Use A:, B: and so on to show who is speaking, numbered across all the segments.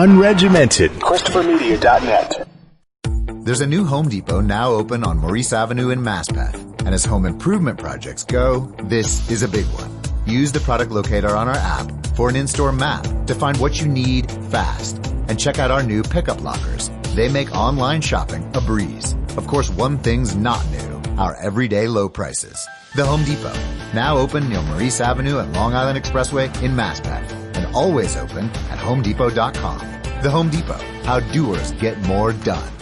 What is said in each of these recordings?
A: unregimented.
B: ChristopherMedia.net.
C: There's a new Home Depot now open on Maurice Avenue in Maspeth. And as home improvement projects go, this is a big one. Use the product locator on our app for an in-store map to find what you need fast. And check out our new pickup lockers. They make online shopping a breeze. Of course, one thing's not new, our everyday low prices. The Home Depot, now open near Maurice Avenue and Long Island Expressway in Maspeth. And always open at HomeDepot.com. The Home Depot, how doers get more done.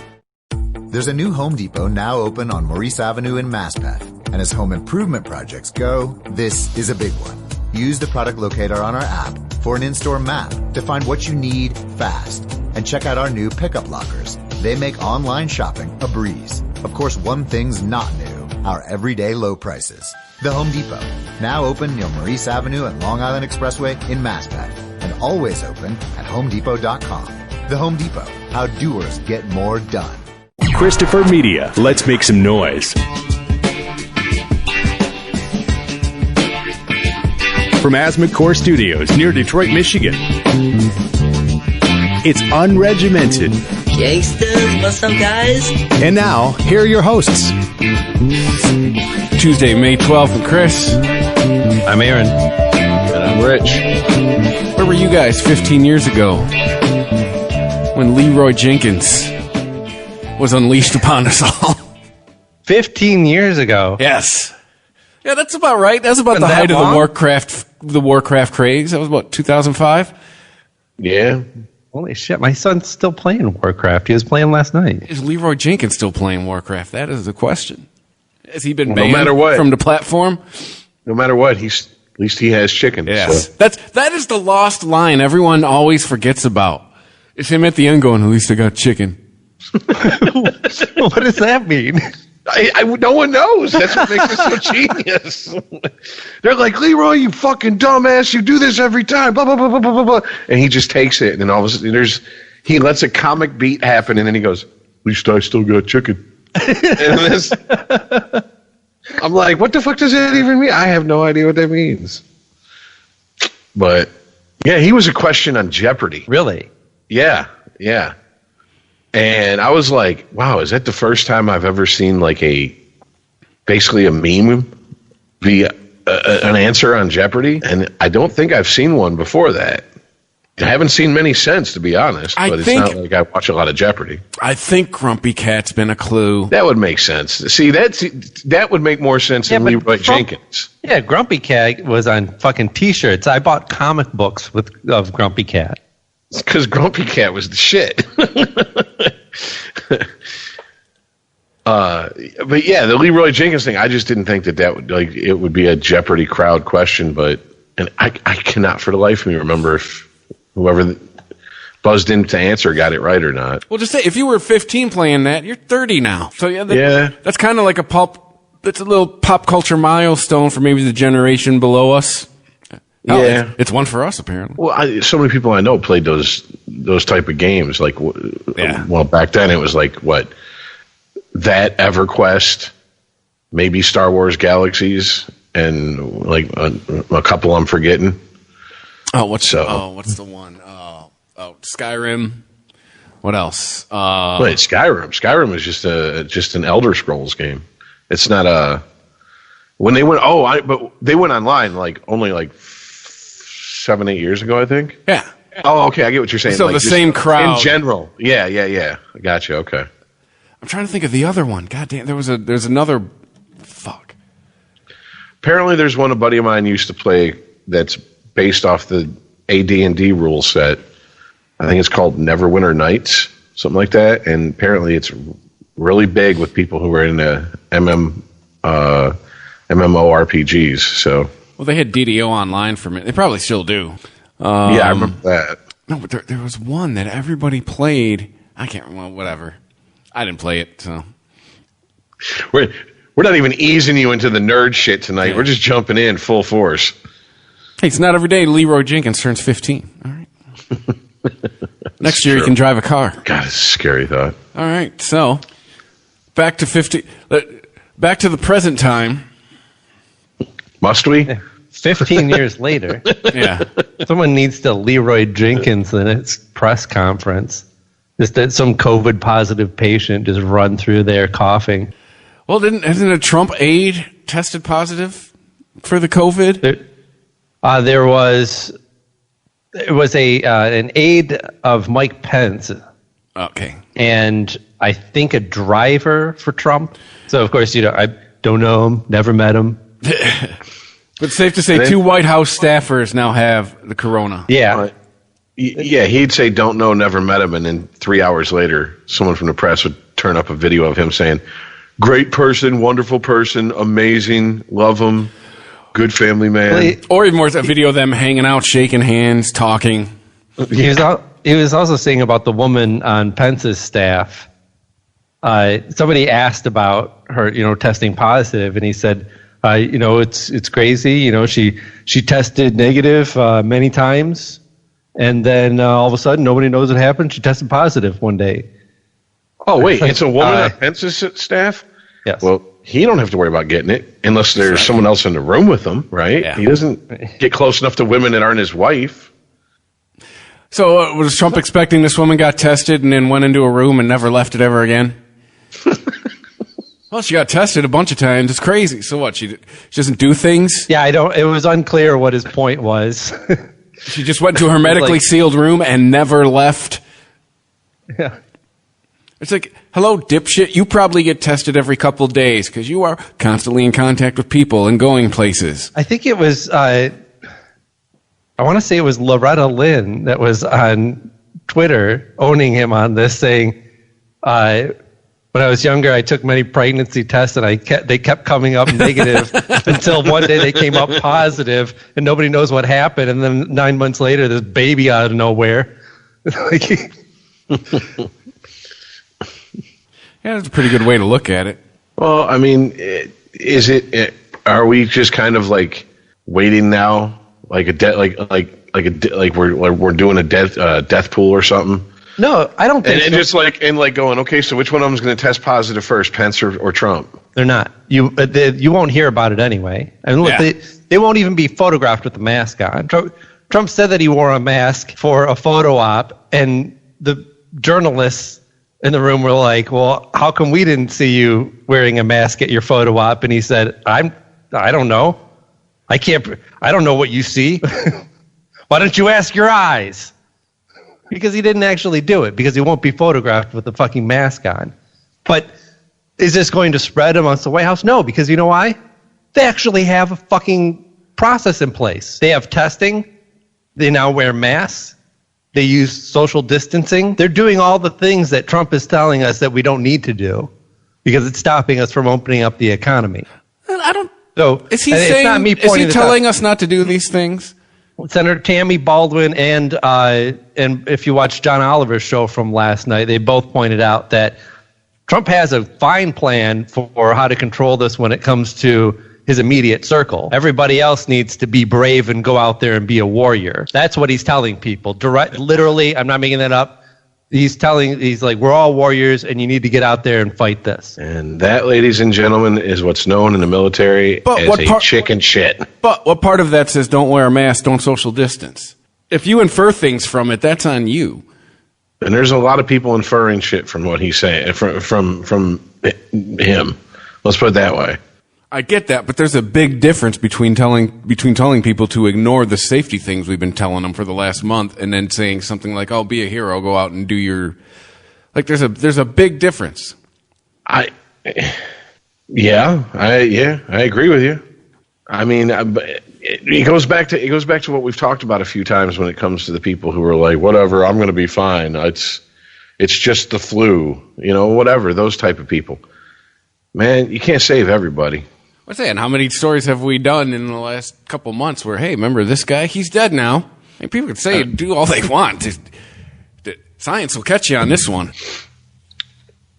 C: There's a new Home Depot now open on Maurice Avenue in Maspeth. And as home improvement projects go, this is a big one. Use the product locator on our app for an in-store map to find what you need fast. And check out our new pickup lockers. They make online shopping a breeze. Of course, one thing's not new, our everyday low prices. The Home Depot, now open near Maurice Avenue and Long Island Expressway in Maspeth. And always open at HomeDepot.com. The Home Depot, how doers get more done.
A: Christopher Media. Let's make some noise. From Asthma Core Studios near Detroit, Michigan. It's unregimented.
D: Gangsters, what's up, guys?
A: And now, here are your hosts.
E: Tuesday, May 12th, and Chris.
F: I'm Aaron.
E: And I'm Rich. Where were you guys 15 years ago when Leroy Jenkins was unleashed upon us all?
F: 15 years ago?
E: Yes. Yeah, that's about right. That's about the height of the Warcraft craze. That was about 2005.
F: Yeah. Holy shit, my son's still playing Warcraft. He was playing last night.
E: Is Leroy Jenkins still playing Warcraft? That is the question. Has he been banned
G: no matter what,
E: from the platform?
G: No matter what, at least he has chicken.
E: Yes.
G: So.
E: That is the lost line everyone always forgets about. It's him at the end going, at least I got chicken.
F: What does that mean?
G: No one knows. That's what makes it so genius. They're like, Leroy, you fucking dumbass, you do this every time, blah, blah, blah, blah, blah, blah. And he just takes it, and then all of a sudden he lets a comic beat happen, and then he goes, at least I still got chicken. And I'm like, what the fuck does that even mean? I have no idea what that means. But, yeah, he was a question on Jeopardy.
F: Really?
G: Yeah. And I was like, wow, is that the first time I've ever seen like basically a meme be an answer on Jeopardy? And I don't think I've seen one before that. I haven't seen many since, to be honest, but it's not like I watch a lot of Jeopardy.
E: I think Grumpy Cat's been a clue.
G: That would make sense. See, that would make more sense than Leroy Jenkins.
F: Yeah, Grumpy Cat was on fucking T-shirts. I bought comic books of Grumpy Cat.
G: It's because Grumpy Cat was the shit. But yeah, the Leroy Jenkins thing, I just didn't think that would it would be a Jeopardy crowd question, and I cannot for the life of me remember if whoever buzzed in to answer got it right or not.
E: Well, just say if you were 15 playing that, you're 30 now. So that's kind of like that's a little pop culture milestone for maybe the generation below us. Oh,
G: yeah,
E: it's one for us apparently.
G: Well, so many people I know played those type of games. Like, well, back then it was like what that EverQuest, maybe Star Wars Galaxies, and like a couple I'm forgetting.
E: What's the one? Skyrim. What else?
G: Wait, Skyrim. Skyrim is just an Elder Scrolls game. It's not a. When they went, but they went online like only like 7-8 years ago, I think.
E: Yeah.
G: Oh, okay. I get what you're saying.
E: So the same crowd
G: in general. Yeah. I got you. Okay.
E: I'm trying to think of the other one. God damn, there's another. Fuck.
G: Apparently, there's one a buddy of mine used to play that's based off the AD&D rule set. I think it's called Neverwinter Nights, something like that. And apparently, it's really big with people who are into MMORPGs. So.
E: Well, they had DDO online for a minute. They probably still do.
G: Yeah, I remember that.
E: No, but there was one that everybody played. I can't remember. Whatever. I didn't play it, so.
G: We're not even easing you into the nerd shit tonight. Yeah. We're just jumping in full force.
E: Hey, it's not every day Leroy Jenkins turns 15. All right. Next year,
G: true.
E: You can drive a car.
G: God, it's a scary thought.
E: All right, so back to the present time.
G: Must we?
F: Let's 15 years later.
E: Yeah.
F: Someone needs to Leroy Jenkins in its press conference. Just that some COVID positive patient just run through there coughing.
E: Well, isn't a Trump aide tested positive for the COVID?
F: There was an aide of Mike Pence.
E: Okay.
F: And I think a driver for Trump. So, of course, I don't know him, never met him.
E: But safe to say, 2 White House staffers now have the corona.
F: Yeah.
G: Yeah, he'd say, don't know, never met him. And then 3 hours later, someone from the press would turn up a video of him saying, great person, wonderful person, amazing, love him, good family man.
E: Or even more, a video of them hanging out, shaking hands, talking.
F: He was also saying about the woman on Pence's staff. Somebody asked about her, testing positive, and he said, it's crazy. She tested negative many times, and then all of a sudden, nobody knows what happened. She tested positive one day.
G: Oh, wait, it's a woman on Pence's staff?
F: Yes.
G: Well, he don't have to worry about getting it unless there's someone else in the room with him, right?
E: Yeah.
G: He doesn't get close enough to women that aren't his wife.
E: So was Trump expecting this woman got tested and then went into a room and never left it ever again? Well, she got tested a bunch of times. It's crazy. So what? She doesn't do things?
F: Yeah, it was unclear what his point was.
E: She just went to a hermetically sealed room and never left.
F: Yeah.
E: It's like, hello, dipshit. You probably get tested every couple days because you are constantly in contact with people and going places.
F: I think it was, I want to say it was Loretta Lynn that was on Twitter owning him on this, saying, when I was younger, I took many pregnancy tests and they kept coming up negative until one day they came up positive and nobody knows what happened. And then 9 months later, this baby out of nowhere.
E: Yeah, that's a pretty good way to look at it.
G: Well, I mean, are we just kind of like waiting now, like we're doing a death pool or something?
F: No, I don't think
G: and
F: so.
G: just like going, okay, so which one of them is going to test positive first, Pence or Trump?
F: They're not. You won't hear about it anyway. And look, they won't even be photographed with the mask on. Trump said that he wore a mask for a photo op, and the journalists in the room were like, well, how come we didn't see you wearing a mask at your photo op? And he said, I don't know. I don't know what you see. Why don't you ask your eyes? Because he didn't actually do it, because he won't be photographed with a fucking mask on. But is this going to spread amongst the White House? No, because you know why? They actually have a fucking process in place. They have testing. They now wear masks. They use social distancing. They're doing all the things that Trump is telling us that we don't need to do because it's stopping us from opening up the economy.
E: I don't.
F: So
E: is he saying?
F: Not me
E: is he telling us not to do these things?
F: Senator Tammy Baldwin and if you watch John Oliver's show from last night, they both pointed out that Trump has a fine plan for how to control this when it comes to his immediate circle. Everybody else needs to be brave and go out there and be a warrior. That's what he's telling people. Literally, I'm not making that up. He's like, we're all warriors and you need to get out there and fight this.
G: And that, ladies and gentlemen, is what's known in the military as chicken shit.
E: But what part of that says don't wear a mask, don't social distance? If you infer things from it, that's on you.
G: And there's a lot of people inferring shit from what he's saying, from him. Let's put it that way.
E: I get that, but there's a big difference between telling people to ignore the safety things we've been telling them for the last month and then saying something like, "Oh, be a hero, go out and do your..." Like, there's a big difference.
G: I agree with you. I mean, it goes back to what we've talked about a few times when it comes to the people who are like, "Whatever, I'm going to be fine. It's just the flu," whatever, those type of people. Man, you can't save everybody.
E: What's that? How many stories have we done in the last couple months where, hey, remember this guy? He's dead now. And people can say, do all they want. Science will catch you on this one.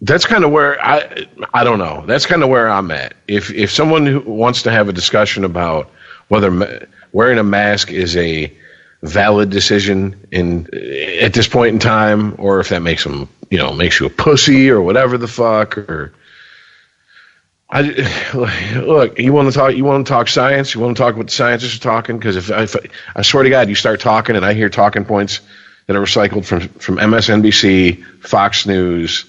G: That's kind of where I don't know. That's kind of where I'm at. If someone who wants to have a discussion about whether wearing a mask is a valid decision at this point in time, or if that makes them, makes you a pussy or whatever the fuck, or Look, you want to talk? You want to talk science? You want to talk what the scientists are talking? Because if I swear to God, you start talking, and I hear talking points that are recycled from MSNBC, Fox News,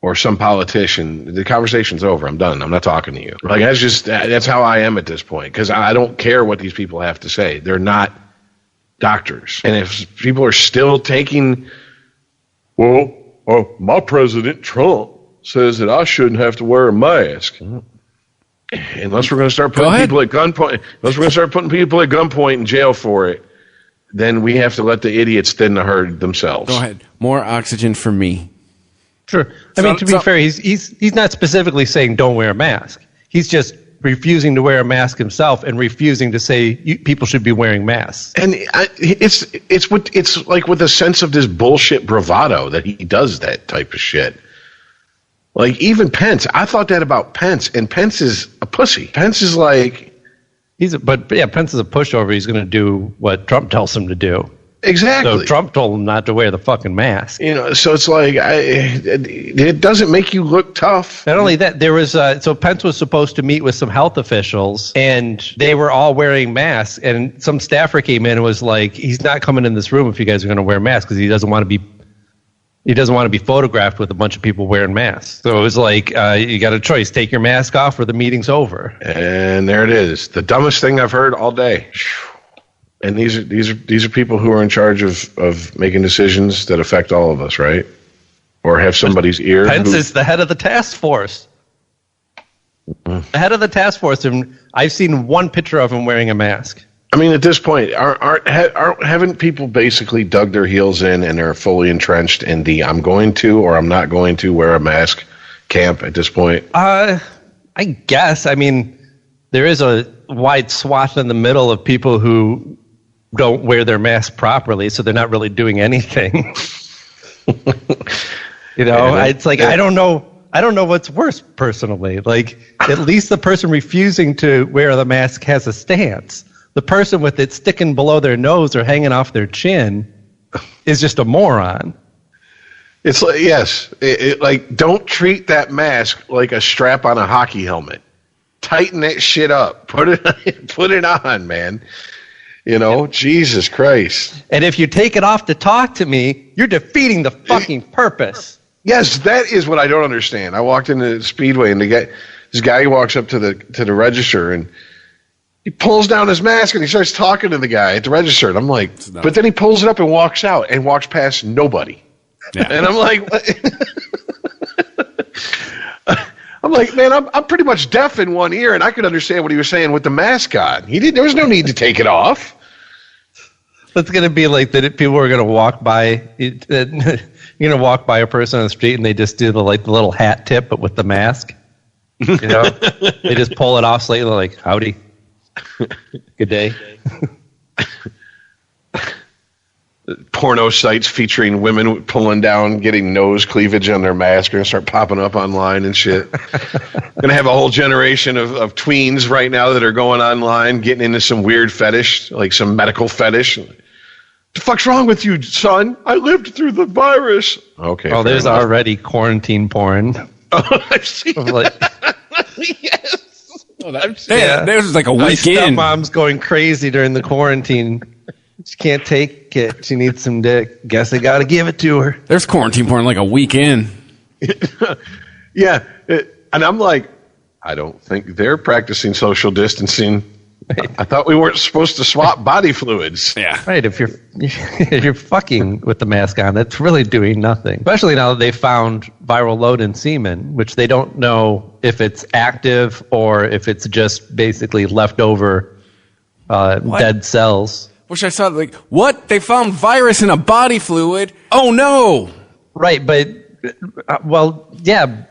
G: or some politician, the conversation's over. I'm done. I'm not talking to you. Like that's how I am at this point, because I don't care what these people have to say. They're not doctors, and if people are still taking, my president Trump says that I shouldn't have to wear a mask. Unless we're going to start putting people at gunpoint in jail for it, then we have to let the idiots thin the herd themselves.
E: Go ahead. More oxygen for me.
F: Sure. I mean, to be fair, he's not specifically saying don't wear a mask. He's just refusing to wear a mask himself and refusing to say people should be wearing masks.
G: And it's like with a sense of this bullshit bravado that he does that type of shit. Like, even Pence, I thought that about Pence, and Pence is a pussy. Pence is like...
F: Pence is a pushover. He's going to do what Trump tells him to do.
G: Exactly.
F: So Trump told him not to wear the fucking mask.
G: So it's like, it doesn't make you look tough.
F: Not only that, there was, so Pence was supposed to meet with some health officials, and they were all wearing masks, and some staffer came in and was like, he's not coming in this room if you guys are going to wear masks, because he doesn't want to be photographed with a bunch of people wearing masks. So it was like, you got a choice: take your mask off, or the meeting's over.
G: And there it is, the dumbest thing I've heard all day. And these are people who are in charge of making decisions that affect all of us, right? Or have somebody's ear.
F: Pence is the head of the task force. The head of the task force, and I've seen one picture of him wearing a mask.
G: I mean, at this point, haven't people basically dug their heels in and are fully entrenched in the "I'm going to" or "I'm not going to" wear a mask camp at this point?
F: I guess. I mean, there is a wide swath in the middle of people who don't wear their mask properly, so they're not really doing anything. It's like, I don't know what's worse personally. Like, at least the person refusing to wear the mask has a stance. The person with it sticking below their nose or hanging off their chin is just a moron.
G: It's like, yes, like, don't treat that mask like a strap on a hockey helmet. Tighten that shit up. Put it on, man. Jesus Christ.
F: And if you take it off to talk to me, you're defeating the fucking purpose.
G: Yes, that is what I don't understand. I walked into Speedway, and this guy walks up to the register, and he pulls down his mask and he starts talking to the guy at the register. And I'm like, but then he pulls it up and walks out and walks past nobody. Yeah. And I'm like, man, I'm pretty much deaf in one ear, and I could understand what he was saying with the mask on. There was no need to take it off.
F: It's going to be like that. People are going to walk by. You're going to walk by a person on the street, and they just do the little hat tip, but with the mask. They just pull it off slightly, like, howdy. Good day.
G: Porno sites featuring women pulling down, getting nose cleavage on their mask are going to start popping up online and shit. Going to have a whole generation of tweens right now that are going online, getting into some weird fetish, like some medical fetish. The fuck's wrong with you, son? I lived through the virus. Okay.
F: Oh, there's already quarantine porn.
G: Oh, I've seen that. Yes.
E: There's like a weekend.
F: My stepmom's going crazy during the quarantine. She can't take it. She needs some dick. Guess I got to give it to her.
E: There's quarantine porn like a weekend.
G: Yeah. And I'm like, I don't think they're practicing social distancing. I thought we weren't supposed to swap body fluids.
E: Yeah.
F: Right. If you're fucking with the mask on, it's really doing nothing. Especially now that they found viral load in semen, which they don't know if it's active or if it's just basically leftover dead cells.
E: Which I saw, like, what? They found virus in a body fluid? Oh, no.
F: Right. But, yeah.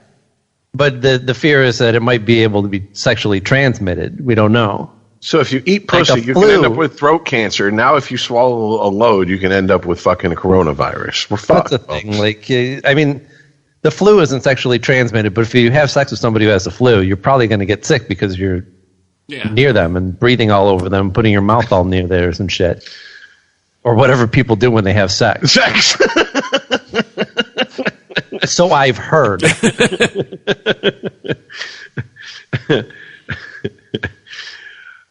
F: But the fear is that it might be able to be sexually transmitted. We don't know.
G: So if you eat pussy, you can end up with throat cancer. Now if you swallow a load, you can end up with fucking coronavirus. We're fucked.
F: That's the thing. Like, I mean, the flu isn't sexually transmitted, but if you have sex with somebody who has the flu, you're probably going to get sick because you're near them and breathing all over them, putting your mouth all near theirs and shit. Or whatever people do when they have sex.
G: Sex.
F: So I've heard.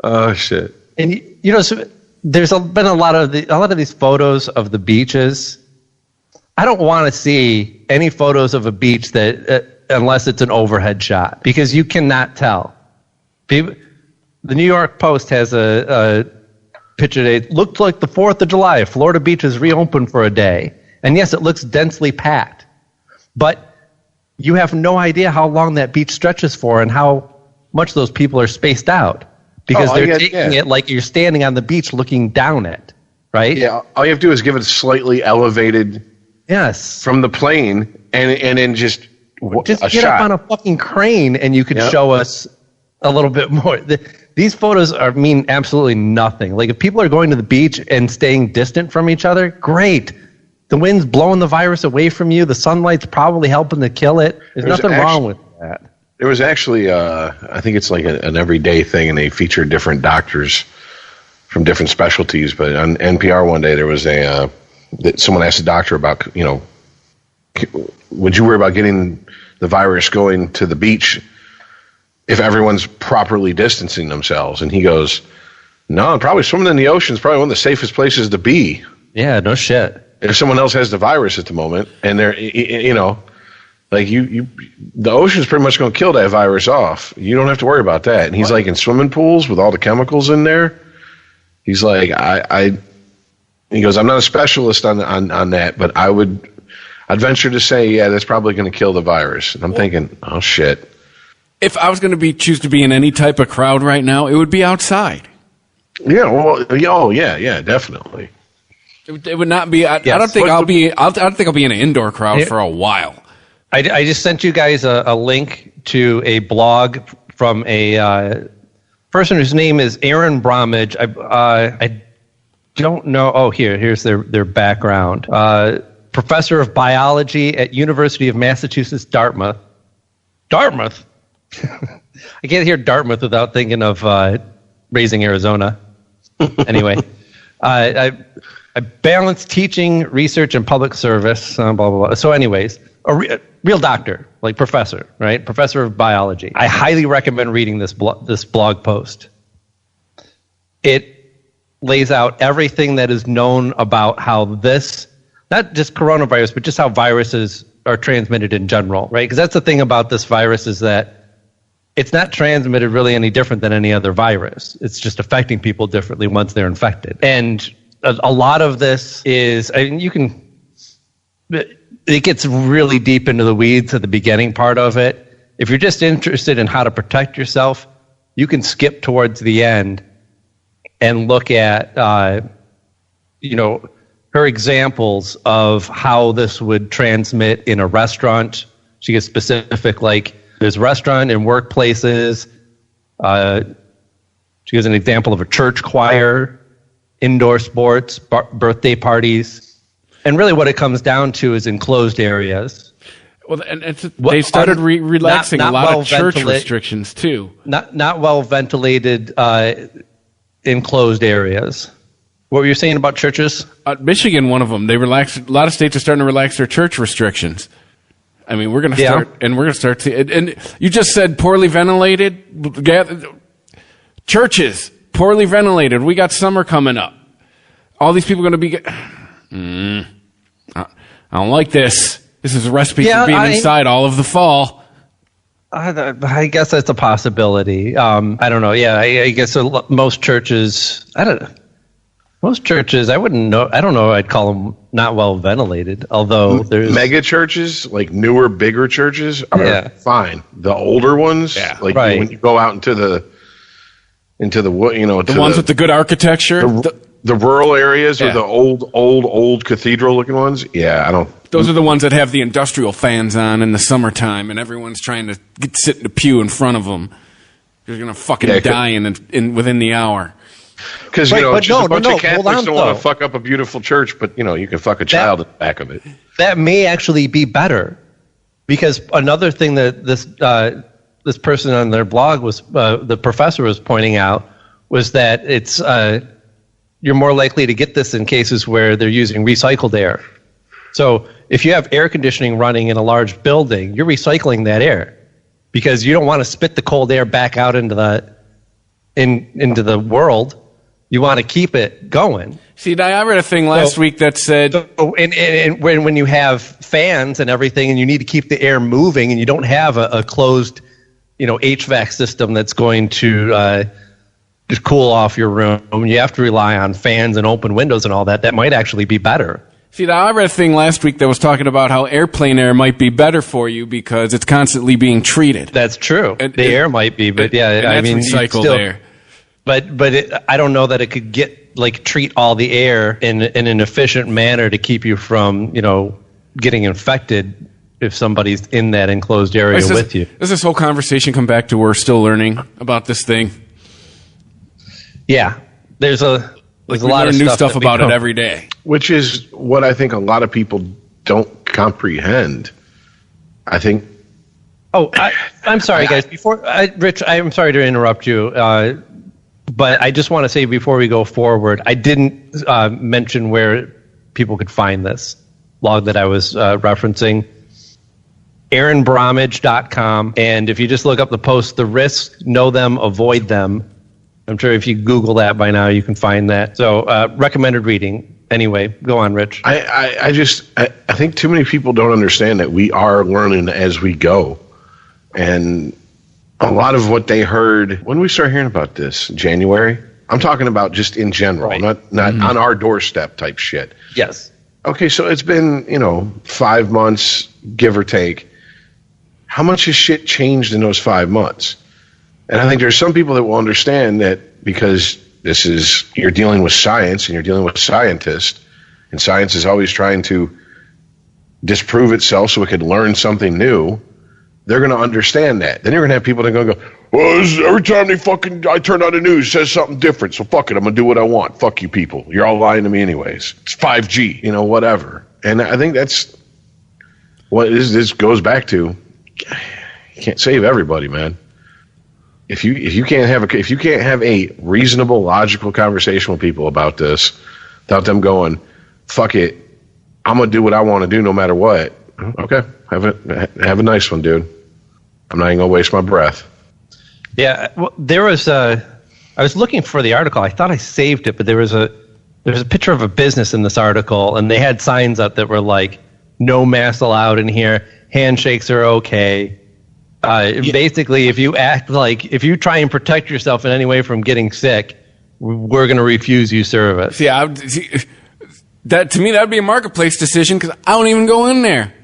G: Oh shit!
F: And you know, so there's been a lot of these photos of the beaches. I don't want to see any photos of a beach that unless it's an overhead shot, because you cannot tell. The New York Post has a picture. It looked like the 4th of July. Florida beaches reopened for a day, and yes, it looks densely packed, but you have no idea how long that beach stretches for and how much those people are spaced out, because they're taking it like you're standing on the beach looking down it, right?
G: Yeah, all you have to do is give it slightly elevated.
F: Yes.
G: From the plane, and then just
F: get
G: shot.
F: up on a fucking crane, and you could show us a little bit more. These photos mean absolutely nothing. Like, if people are going to the beach and staying distant from each other, great. The wind's blowing the virus away from you. The sunlight's probably helping to kill it. There's nothing wrong with that.
G: There was actually, I think it's like an everyday thing, and they feature different doctors from different specialties. But on NPR one day, there was someone asked the doctor about, would you worry about getting the virus going to the beach if everyone's properly distancing themselves? And he goes, no, probably swimming in the ocean is probably one of the safest places to be.
F: Yeah, no shit.
G: If someone else has the virus at the moment, and they're, like the ocean's pretty much going to kill that virus off. You don't have to worry about that. And he's like, in swimming pools with all the chemicals in there, he's like, he goes, I'm not a specialist on that, but I'd venture to say, yeah, that's probably going to kill the virus. And I'm thinking, oh shit.
E: If I was going to choose to be in any type of crowd right now, it would be outside.
G: Yeah, well, yeah, definitely.
E: It would not be. I don't think I'll be in an indoor crowd for a while.
F: I just sent you guys a link to a blog from a person whose name is Aaron Bromwich. I don't know. Oh, here's their background. Professor of biology at University of Massachusetts, Dartmouth. Dartmouth? I can't hear Dartmouth without thinking of Raising Arizona. Anyway, I balance teaching, research, and public service, blah, blah, blah. So anyways, a real doctor, like professor, right? Professor of biology. I highly recommend reading this blog post. It lays out everything that is known about how this, not just coronavirus, but just how viruses are transmitted in general, right? Because that's the thing about this virus, is that it's not transmitted really any different than any other virus. It's just affecting people differently once they're infected. And a lot of this is, it gets really deep into the weeds at the beginning part of it. If you're just interested in how to protect yourself, you can skip towards the end and look at, her examples of how this would transmit in a restaurant. She gets specific, like there's restaurant and workplaces. She gives an example of a church choir, indoor sports, birthday parties. And really what it comes down to is enclosed areas.
E: Well, and they started relaxing a lot of church restrictions too.
F: Not well ventilated enclosed areas. What were you saying about churches?
E: Michigan, one of them. They relaxed. A lot of states are starting to relax their church restrictions. I mean, we're going to start, and we're going to start to. And you just said poorly ventilated churches, poorly ventilated. We got summer coming up. All these people are going to be. I don't like this. This is a recipe for being inside all of the fall.
F: I guess that's a possibility. I don't know. Yeah, I guess most churches. I don't know. Most churches, I wouldn't know. I don't know. I'd call them not well ventilated. Although there's
G: mega churches, like newer, bigger churches, are fine. The older ones, like when you go out into the
E: the ones with the good architecture,
G: the rural areas or the old cathedral looking ones. Yeah, I don't.
E: Those are the ones that have the industrial fans on in the summertime, and everyone's trying to sit in the pew in front of them. You're gonna fucking die in within the hour.
G: Because, just a bunch of Catholics don't want to fuck up a beautiful church, but, you can fuck a child in the back of it.
F: That may actually be better. Because another thing that this person on their blog was, the professor was pointing out, was that it's you're more likely to get this in cases where they're using recycled air. So if you have air conditioning running in a large building, you're recycling that air. because you don't want to spit the cold air back out into the world. You want to keep it going.
E: See, I read a thing last week that said...
F: And when you have fans and everything and you need to keep the air moving and you don't have a closed, HVAC system that's going to just cool off your room, you have to rely on fans and open windows and all that. That might actually be better.
E: See, I read a thing last week that was talking about how airplane air might be better for you because it's constantly being treated.
F: That's true. The air might be, but
E: recycled air.
F: But I don't know that it could treat all the air in an efficient manner to keep you from, getting infected if somebody's in that enclosed area with you.
E: Does this whole conversation come back to we're still learning about this thing?
F: Yeah. There's a lot of
E: new stuff about it every day.
G: Which is what I think a lot of people don't comprehend. I think...
F: Oh, I'm sorry, guys. Rich, I'm sorry to interrupt you. But I just want to say before we go forward, I didn't mention where people could find this blog that I was referencing. AaronBromage.com. And if you just look up the post, the risks, know them, avoid them. I'm sure if you Google that by now, you can find that. So recommended reading. Anyway, go on, Rich.
G: I think too many people don't understand that we are learning as we go. And a lot of what they heard, when we start hearing about this, January, I'm talking about just in general,
F: right.
G: not on our doorstep type shit.
F: Yes.
G: Okay, so it's been, 5 months, give or take. How much has shit changed in those 5 months? And I think there's some people that will understand that because you're dealing with science and you're dealing with scientists, and science is always trying to disprove itself so it could learn something new. They're going to understand that. Then you're going to have people that are going to go, well, every time I turn on the news, it says something different. So fuck it, I'm going to do what I want. Fuck you people. You're all lying to me anyways. It's 5G, whatever. And I think that's what this goes back to. You can't save everybody, man. If you can't have a reasonable, logical conversation with people about this, without them going, fuck it, I'm going to do what I want to do no matter what. Okay, have a nice one, dude. I'm not even gonna waste my breath.
F: Yeah, well, I was looking for the article. I thought I saved it, but there was a picture of a business in this article, and they had signs up that were like, "No masks allowed in here. Handshakes are okay." Basically, if you try and protect yourself in any way from getting sick, we're going to refuse you service.
E: That to me, that'd be a marketplace decision because I don't even go in there.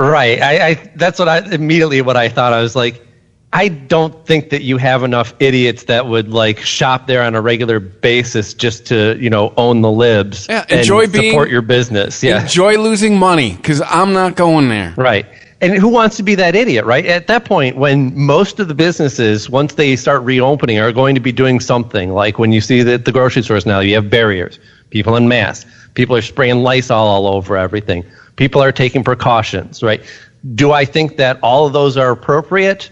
F: Right. That's what I thought. I was like, I don't think that you have enough idiots that would shop there on a regular basis just to, own the libs and support your business. Yeah.
E: Enjoy losing money because I'm not going there.
F: Right. And who wants to be that idiot, right? At that point, when most of the businesses, once they start reopening, are going to be doing something, like when you see that the grocery stores now, you have barriers, people in masks, people are spraying Lysol all over everything. People are taking precautions, right? Do I think that all of those are appropriate?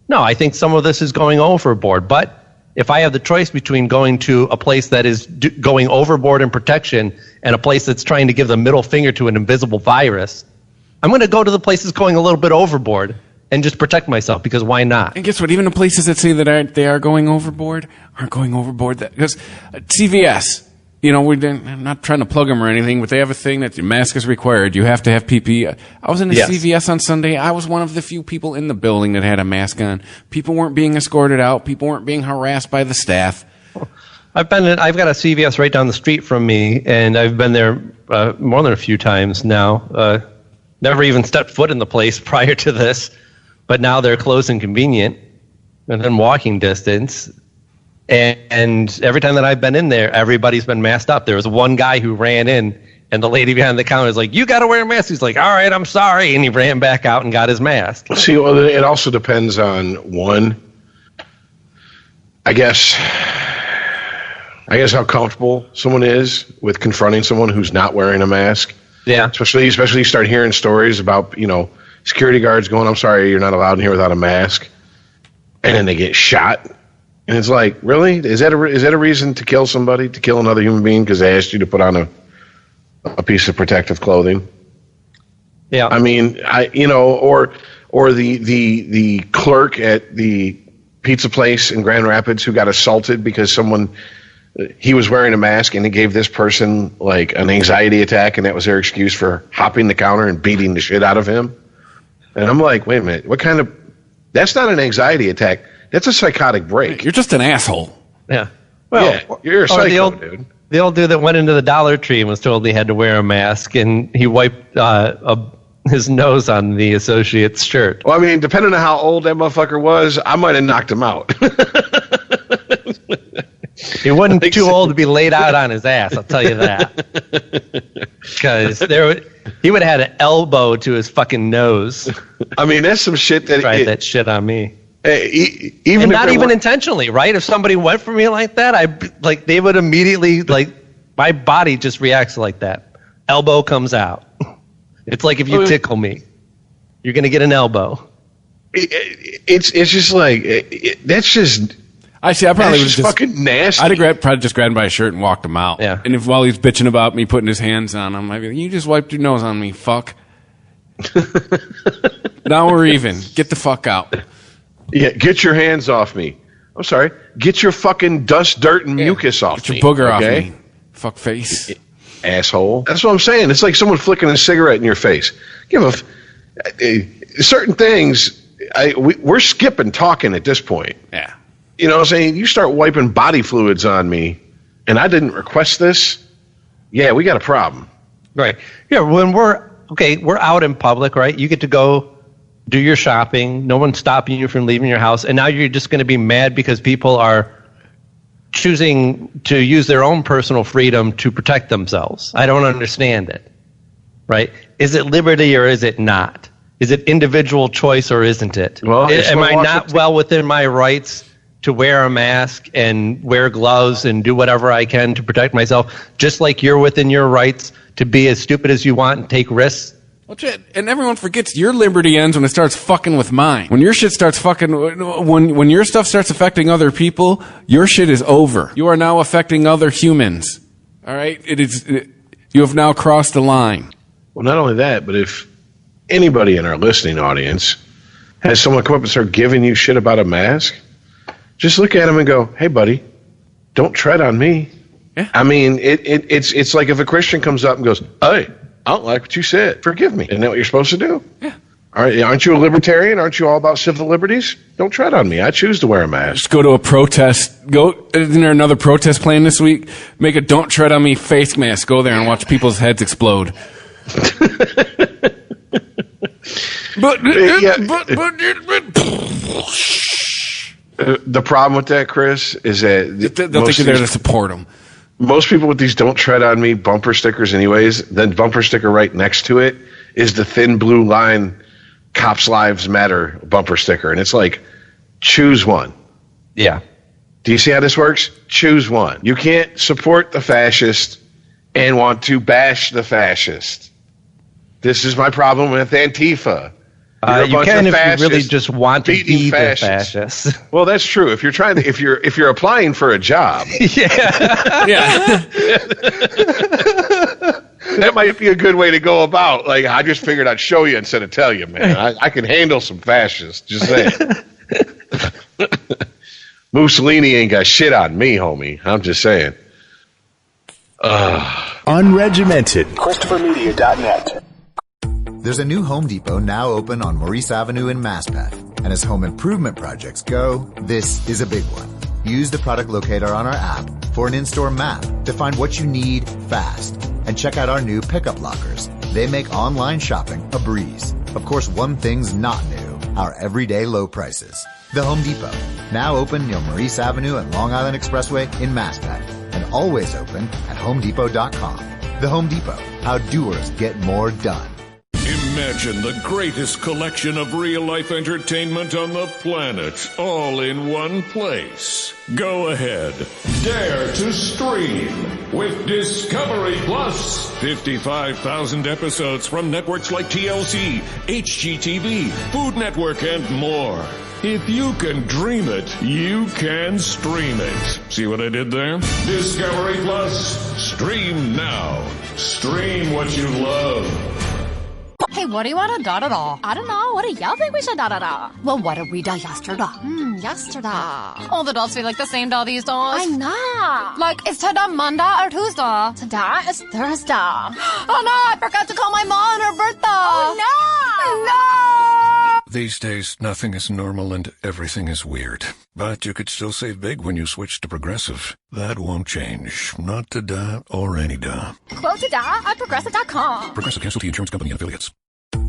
F: No, I think some of this is going overboard. But if I have the choice between going to a place that is going overboard in protection and a place that's trying to give the middle finger to an invisible virus, I'm going to go to the places going a little bit overboard and just protect myself, because why not?
E: And guess what? Even the places that say that they are going overboard aren't going overboard. Because CVS, we're not trying to plug them or anything, but they have a thing that your mask is required. You have to have PPE. I was in a CVS on Sunday. I was one of the few people in the building that had a mask on. People weren't being escorted out. People weren't being harassed by the staff.
F: I've got a CVS right down the street from me, and I've been there more than a few times now. Never even stepped foot in the place prior to this, but now they're close and convenient, and then walking distance. And every time that I've been in there, everybody's been masked up. There was one guy who ran in, and the lady behind the counter is like, "You got to wear a mask." He's like, "All right, I'm sorry," and he ran back out and got his mask.
G: See, well, it also depends on one. I guess how comfortable someone is with confronting someone who's not wearing a mask.
F: Yeah.
G: Especially you start hearing stories about, security guards going, "I'm sorry, you're not allowed in here without a mask." And then they get shot. And it's like, really? Is that a reason to kill somebody, to kill another human being because they asked you to put on a piece of protective clothing?
F: Yeah.
G: I mean, or or the clerk at the pizza place in Grand Rapids who got assaulted because he was wearing a mask and he gave this person like an anxiety attack, and that was their excuse for hopping the counter and beating the shit out of him. And I'm like, wait a minute, that's not an anxiety attack. That's a psychotic break.
E: You're just an asshole.
F: Yeah. Well,
G: yeah, you're a psycho, dude.
F: The old dude that went into the Dollar Tree and was told he had to wear a mask, and he wiped his nose on the associate's shirt.
G: Well, I mean, depending on how old that motherfucker was, I might have knocked him out.
F: He wasn't too old to be laid out on his ass, I'll tell you that. Because he would have had an elbow to his fucking nose.
G: I mean, that's some shit that...
F: Tried that shit on me.
G: Even
F: and not even intentionally, right? If somebody went for me like that, they would immediately, my body just reacts like that. Elbow comes out. It's like if you tickle me, you're going to get an elbow.
G: It's just like, that's just...
E: I probably was just
G: fucking nasty.
E: I'd have probably just grabbed him by his shirt and walked him out.
F: Yeah.
E: And while he's bitching about me putting his hands on him, I'd be like, you just wiped your nose on me, fuck. Now we're even. Get the fuck out.
G: Yeah, get your hands off me. I'm sorry. Get your fucking dust, dirt, and mucus off me.
E: Get your booger off me. Fuck face.
G: Asshole. That's what I'm saying. It's like someone flicking a cigarette in your face. Certain things, we're skipping talking at this point.
E: Yeah.
G: You know what I'm saying? You start wiping body fluids on me, and I didn't request this, yeah, we got a problem.
F: Right. Yeah, when we're out in public, right? You get to go do your shopping. No one's stopping you from leaving your house. And now you're just going to be mad because people are choosing to use their own personal freedom to protect themselves. I don't understand it. Right? Is it liberty or is it not? Is it individual choice or isn't it?
G: Well,
F: am I not well within my rights to wear a mask and wear gloves and do whatever I can to protect myself, just like you're within your rights to be as stupid as you want and take risks?
E: Well, and everyone forgets your liberty ends when it starts fucking with mine. When your shit starts fucking, when your stuff starts affecting other people, your shit is over. You are now affecting other humans. All right? You have now crossed the line.
G: Well, not only that, but if anybody in our listening audience has someone come up and start giving you shit about a mask, just look at them and go, hey, buddy, don't tread on me.
E: Yeah.
G: I mean, it's like if a Christian comes up and goes, hey, I don't like what you said. Forgive me. Isn't that what you're supposed to do?
E: Yeah.
G: All right, aren't you a libertarian? Aren't you all about civil liberties? Don't tread on me. I choose to wear a mask.
E: Just go to a protest. Isn't there another protest planned this week? Make a don't tread on me face mask. Go there and watch people's heads explode.
G: The problem with that, Chris, is that
E: they'll think you're there to support them.
G: Most people with these "Don't Tread on Me" bumper stickers, anyways, the bumper sticker right next to it is the thin blue line "Cops Lives Matter" bumper sticker, and it's like, choose one.
F: Yeah.
G: Do you see how this works? Choose one. You can't support the fascist and want to bash the fascist. This is my problem with Antifa.
F: You can if you really just want to be the fascist.
G: Well, that's true. If you're trying to, if you're applying for a job,
E: Yeah.
G: that might be a good way to go about. Like, I just figured I'd show you instead of tell you, man. I can handle some fascists. Just saying. Mussolini ain't got shit on me, homie. I'm just saying.
A: Unregimented.
B: ChristopherMedia.net.
C: There's a new Home Depot now open on Maurice Avenue in Masspeth. And as home improvement projects go, this is a big one. Use the product locator on our app for an in-store map to find what you need fast. And check out our new pickup lockers. They make online shopping a breeze. Of course, one thing's not new, our everyday low prices. The Home Depot, now open near Maurice Avenue and Long Island Expressway in Masspeth. And always open at HomeDepot.com. The Home Depot, how doers get more done.
H: Imagine the greatest collection of real-life entertainment on the planet, all in one place. Go ahead. Dare to stream with Discovery Plus. 55,000 episodes from networks like TLC, HGTV, Food Network, and more. If you can dream it, you can stream it. See what I did there? Discovery Plus. Stream now. Stream what you love.
I: Hey, what do you want to da-da-da? I don't know. What do y'all think we should da-da-da? Well, what did we da yesterday? Yesterday. All the dolls feel like the same doll these days. I know. Like, is today Monday or Tuesday? Today is Thursday. Oh, no, I forgot to call my mom on her birthday. Oh, no. No.
H: These days, nothing is normal and everything is weird. But you could still save big when you switch to Progressive. That won't change. Not today or any day.
I: Quote today at Progressive.com.
H: Progressive Casualty Insurance Company and Affiliates.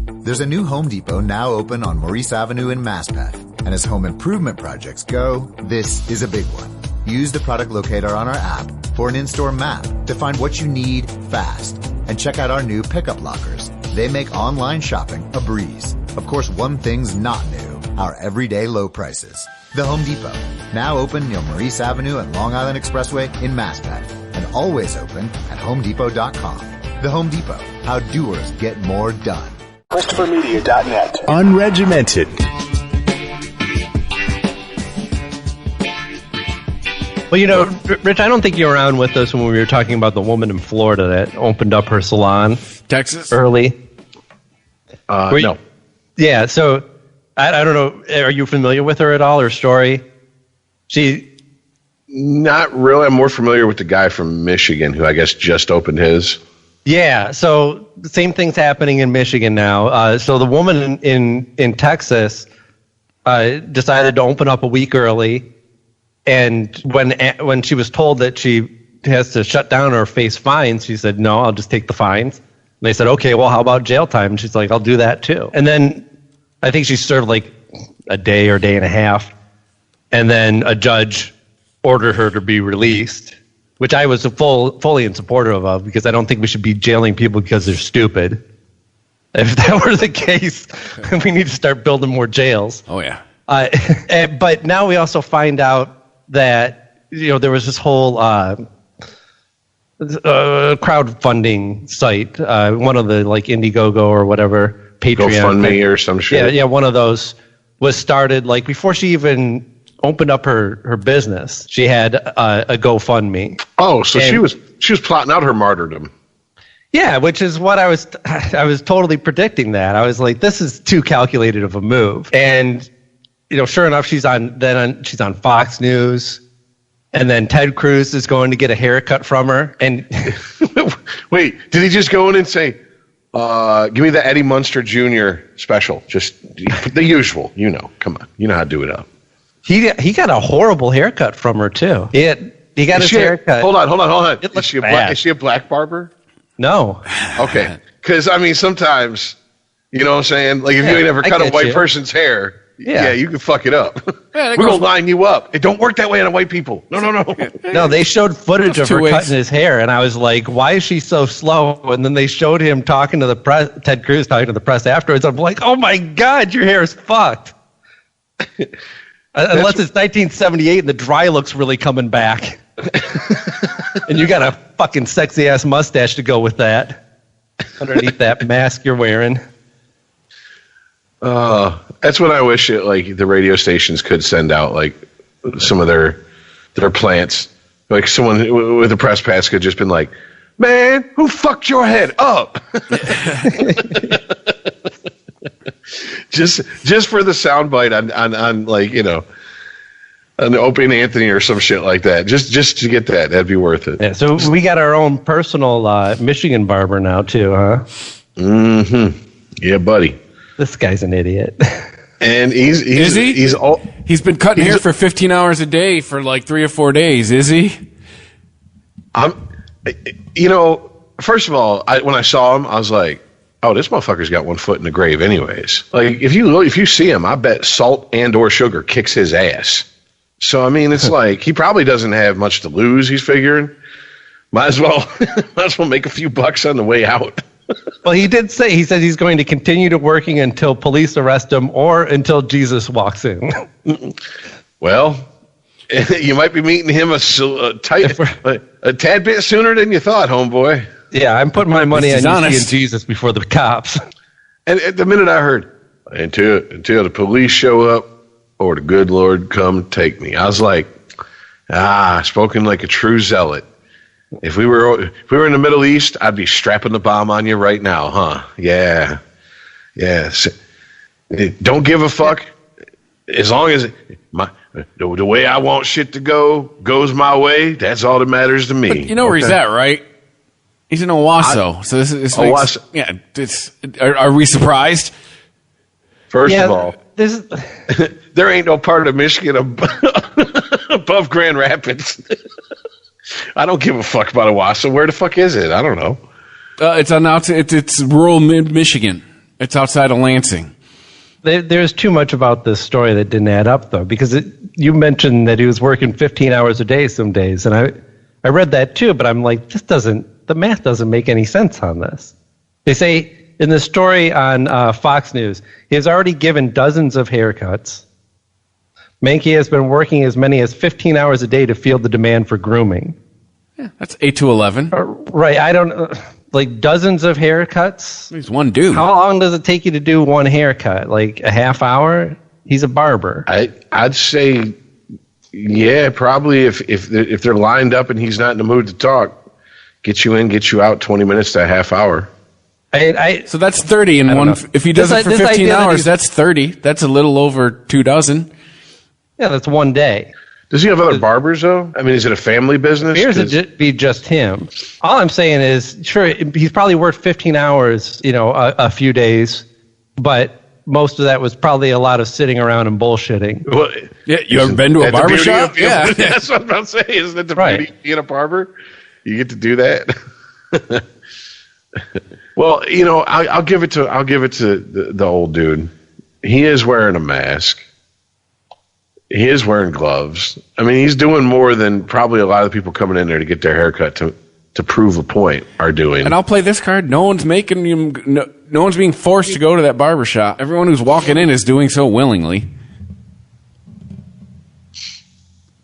C: There's a new Home Depot now open on Maurice Avenue in Maspeth. And as home improvement projects go, this is a big one. Use the product locator on our app for an in-store map to find what you need fast. And check out our new pickup lockers. They make online shopping a breeze. Of course, one thing's not new, our everyday low prices. The Home Depot, now open near Maurice Avenue and Long Island Expressway in Maspeth. And always open at HomeDepot.com. The Home Depot, how doers get more done.
B: ChristopherMedia.net.
A: Unregimented.
F: Well, you know, Rich, I don't think you were around with us when we were talking about the woman in Florida that opened up her salon.
E: Texas?
F: Early.
G: No.
F: Yeah, so I don't know. Are you familiar with her at all, her story?
G: Not really. I'm more familiar with the guy from Michigan who I guess just opened his.
F: Yeah, so the same thing's happening in Michigan now. So the woman in Texas decided to open up a week early, and when she was told that she has to shut down or face fines, she said, "No, I'll just take the fines." And they said, "Okay, well, how about jail time?" And she's like, "I'll do that too." And then I think she served like a day or day and a half, and then a judge ordered her to be released, which I was fully in support of, because I don't think we should be jailing people because they're stupid. If that were the case, we need to start building more jails.
E: Oh, yeah.
F: But now we also find out that, you know, there was this whole crowdfunding site, one of the, like, Indiegogo or whatever, Patreon.
G: GoFundMe or some shit.
F: Yeah, one of those was started, like, before she even opened up her business. She had a GoFundMe.
G: Oh, so she was plotting out her martyrdom.
F: Yeah, which is what I was totally predicting that. I was like, this is too calculated of a move. And you know, sure enough, she's on Fox News, and then Ted Cruz is going to get a haircut from her. And
G: wait, did he just go in and say, give me the Eddie Munster Jr. special, just the usual, you know, come on, you know how to do it up.
F: He got a horrible haircut from her too. He got his haircut.
G: Hold on.
F: It
G: Is she a black barber?
F: No.
G: Okay, because I mean, sometimes, you know what I'm saying? Like if you ain't ever cut a white person's hair, yeah, you can fuck it up. Yeah, we're gonna line you up. It don't work that way on white people. No.
F: No, they showed footage of her cutting his hair, and I was like, why is she so slow? And then they showed him talking to the press, Ted Cruz talking to the press afterwards. I'm like, oh my God, your hair is fucked. Unless it's 1978 and the dry look's really coming back. And you got a fucking sexy ass mustache to go with that underneath that mask you're wearing.
G: That's what I wish the radio stations could send out, like some of their plants. Like someone with a press pass could just been like, "Man, who fucked your head up?" just for the soundbite on like, you know, an Opie and Anthony or some shit like that. Just to get that'd be worth it.
F: Yeah, so we got our own personal Michigan barber now too, huh?
G: Mm-hmm. Yeah, buddy.
F: This guy's an idiot.
G: And he's
E: been cutting hair for 15 hours a day for like 3 or 4 days, is he?
G: You know, first of all, when I saw him, I was like, oh, this motherfucker's got one foot in the grave anyways. Like, if you see him, I bet salt and or sugar kicks his ass. So, I mean, it's like, he probably doesn't have much to lose, he's figuring. Might as well make a few bucks on the way out.
F: Well, he said he's going to continue to working until police arrest him or until Jesus walks in.
G: Well, you might be meeting him a tad bit sooner than you thought, homeboy.
F: Yeah, I'm putting my money on you seeing Jesus before the cops.
G: And the minute I heard, until the police show up or the good Lord come take me, I was like, spoken like a true zealot. If we were in the Middle East, I'd be strapping the bomb on you right now, huh? Yeah. Yes. Don't give a fuck. As long as the way I want shit to go goes my way, that's all that matters to me.
E: But you know where he's at, right? He's in Owasso. So this
G: Owasso.
E: Are we surprised?
G: First of all, there ain't no part of Michigan above Grand Rapids. I don't give a fuck about Owasso. Where the fuck is it? I don't know.
E: It's rural Michigan. It's outside of Lansing.
F: There's too much about this story that didn't add up, though, because you mentioned that he was working 15 hours a day some days, and I read that too, but I'm like, the math doesn't make any sense on this. They say in the story on Fox News, he has already given dozens of haircuts. Mankey has been working as many as 15 hours a day to field the demand for grooming.
E: Yeah, that's 8 to 11.
F: Right, I don't... Like dozens of haircuts?
E: He's one dude.
F: How long does it take you to do one haircut? Like a half hour? He's a barber.
G: I'd say, yeah, probably if they're lined up and he's not in the mood to talk, get you in, get you out, 20 minutes to a half hour.
E: So that's 30 in one. If he does it for 15 hours, that's 30. That's a little over 2 dozen.
F: Yeah, that's one day.
G: Does he have other barbers, though? I mean, is it a family business?
F: Appears to be just him. All I'm saying is, sure, he's probably worked 15 hours, a few days, but most of that was probably a lot of sitting around and bullshitting.
G: Well,
E: yeah, you ever been to a barber shop?
G: Yeah. That's what I'm about to say. Isn't that the beauty of being a barber? You get to do that. Well, I'll give it to the old dude. He is wearing a mask. He is wearing gloves. I mean, he's doing more than probably a lot of the people coming in there to get their haircut to prove a point are doing.
E: And I'll play this card. No one's making him. No one's being forced to go to that barber shop. Everyone who's walking in is doing so willingly.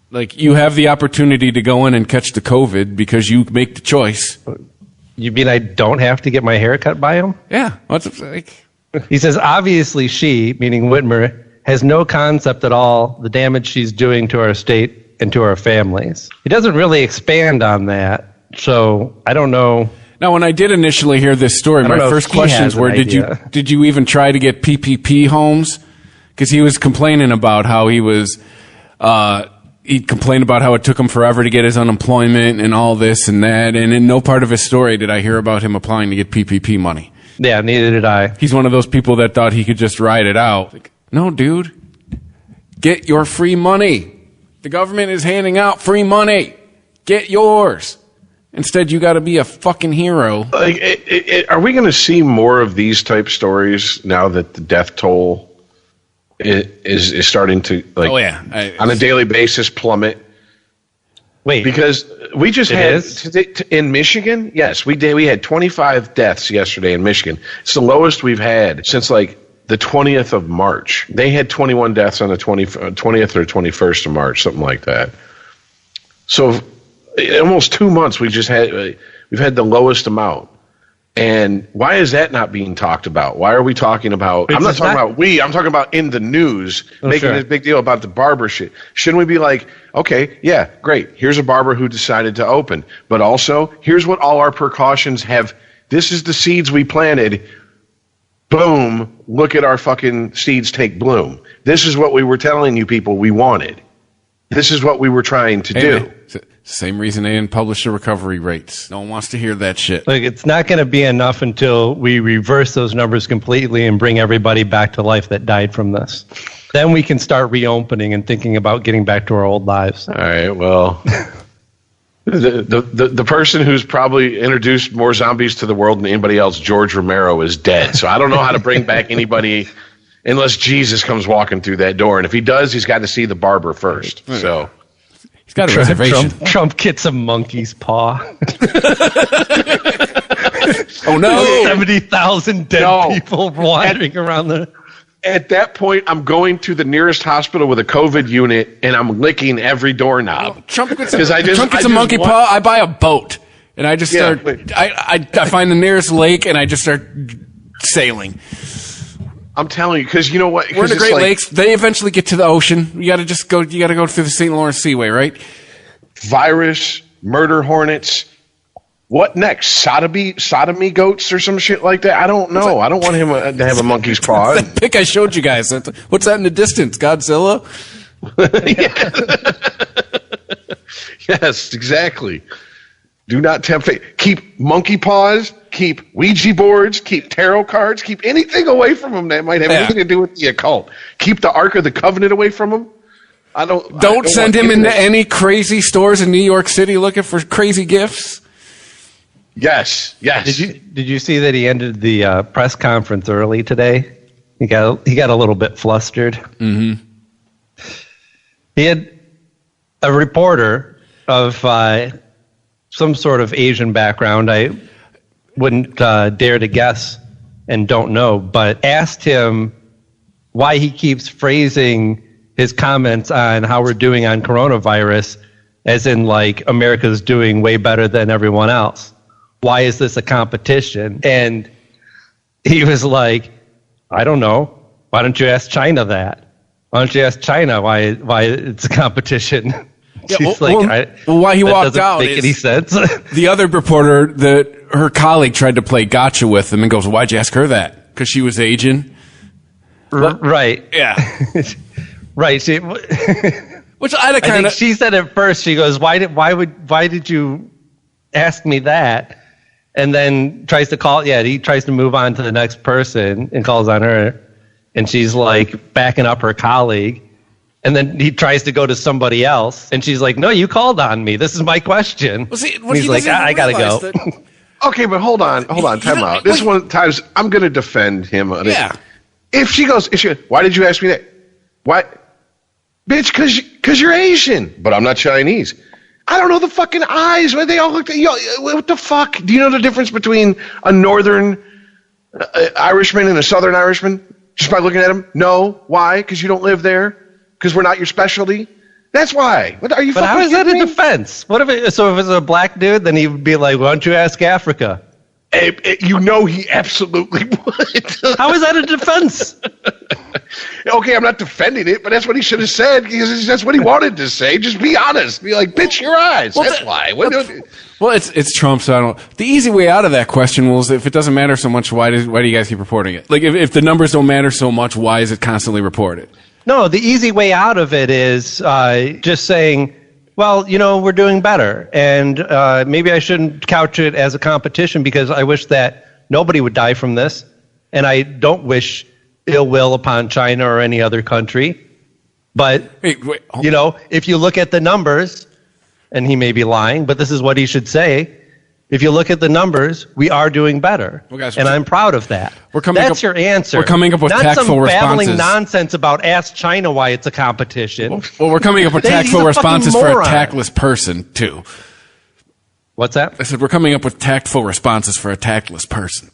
E: Like, you have the opportunity to go in and catch the COVID because you make the choice.
F: You mean I don't have to get my haircut by him?
E: Yeah. What's like?
F: He says, obviously she, meaning Whitmer, has no concept at all the damage she's doing to our state and to our families. He doesn't really expand on that, so I don't know.
E: Now, when I did initially hear this story, my first questions were, did you even try to get PPP homes? Because he was complaining about how he complained about how it took him forever to get his unemployment and all this and that, and in no part of his story did I hear about him applying to get PPP money.
F: Yeah, neither did I.
E: He's one of those people that thought he could just ride it out. Like, no, dude. Get your free money. The government is handing out free money. Get yours. Instead, you got to be a fucking hero.
G: Like, are we going to see more of these type stories now that the death toll is starting to, like, on a daily basis plummet?
F: Wait,
G: because we just had in Michigan. Yes, we did. We had 25 deaths yesterday in Michigan. It's the lowest we've had since like the 20th of March. They had 21 deaths on the 20th or 21st of March, something like that. So almost 2 months we've had the lowest amount. And why is that not being talked about? Why are we talking about... I'm not talking about I'm talking about in the news, making this big deal about the barber shit. Shouldn't we be like, okay, yeah, great. Here's a barber who decided to open. But also, here's what all our precautions have. This is the seeds we planted. Boom, look at our fucking seeds take bloom. This is what we were telling you people we wanted. This is what we were trying to do.
E: Same reason they didn't publish the recovery rates. No one wants to hear that shit.
F: Look, it's not going to be enough until we reverse those numbers completely and bring everybody back to life that died from this. Then we can start reopening and thinking about getting back to our old lives.
G: All right, well, the person who's probably introduced more zombies to the world than anybody else, George Romero, is dead. So I don't know how to bring back anybody unless Jesus comes walking through that door. And if he does, he's got to see the barber first. So...
E: He's got a reservation.
F: Trump gets a monkey's paw.
E: Oh, no.
F: 70,000 dead people wandering around the...
G: At that point, I'm going to the nearest hospital with a COVID unit, and I'm licking every doorknob.
E: Well, Trump gets a monkey paw. I buy a boat, and I just start... I find the nearest lake, and I just start sailing.
G: I'm telling you, because you know what?
E: We're in the Great Lakes. They eventually get to the ocean. You got to go through the St. Lawrence Seaway, right?
G: Virus, murder hornets, What next? Sodomy goats or some shit like that? I don't know. I don't want him to have a monkey's paw.
E: That pic I showed you guys. What's that in the distance? Godzilla?
G: Yes, exactly. Do not tempt fate. Keep monkey paws, keep Ouija boards, keep tarot cards, keep anything away from him that might have anything to do with the occult. Keep the Ark of the Covenant away from him. I don't
E: send him into any crazy stores in New York City looking for crazy gifts.
G: Yes.
F: Did you see that he ended the press conference early today? He got a little bit flustered.
E: Mm-hmm.
F: He had a reporter of some sort of Asian background. I wouldn't dare to guess and don't know, but asked him why he keeps phrasing his comments on how we're doing on coronavirus as in like America's doing way better than everyone else. Why is this a competition? And he was like, I don't know. Why don't you ask China that? Why don't you ask China why it's a competition?
E: Yeah, why he walked out
F: doesn't make any sense.
E: The other reporter, her colleague tried to play gotcha with him and goes, why'd you ask her that? Because she was Asian?
F: Right.
E: Yeah.
F: Right.
E: Which I
F: think she said at first, she goes, why did you ask me that? And then tries to move on to the next person and calls on her. And she's like backing up her colleague. And then he tries to go to somebody else. And she's like, no, you called on me. This is my question.
E: Well, see,
F: he's like, I gotta go.
G: Okay, but hold on, time out. This one times I'm going to defend him.
E: Yeah.
G: If she goes, why did you ask me that? Why? Bitch, because you're Asian. But I'm not Chinese. I don't know the fucking eyes. They all look. What the fuck? Do you know the difference between a northern Irishman and a southern Irishman? Just by looking at them? No. Why? Because you don't live there? Because we're not your specialty? That's why. What are you?
F: But how is that a defense? What if if it's a black dude, then he would be like, why don't you ask Africa?
G: You know he absolutely would.
F: How is that a defense?
G: Okay, I'm not defending it, but that's what he should have said because that's what he wanted to say. Just be honest. Be like, bitch, your eyes. Well, that's why.
E: Well, it's Trump, so I don't. The easy way out of that question was if it doesn't matter so much, why do you guys keep reporting it? Like, if the numbers don't matter so much, why is it constantly reported?
F: No, the easy way out of it is just saying, well, we're doing better. And maybe I shouldn't couch it as a competition because I wish that nobody would die from this. And I don't wish ill will upon China or any other country. But, if you look at the numbers, and he may be lying, but this is what he should say. If you look at the numbers, we are doing better, and I'm proud of that. That's your answer.
E: We're coming up with tactful responses.
F: Not some babbling nonsense about ask China why it's a competition.
E: Well, we're coming up with tactful responses for a tactless person, too.
F: What's that?
E: I said we're coming up with tactful responses for a tactless person.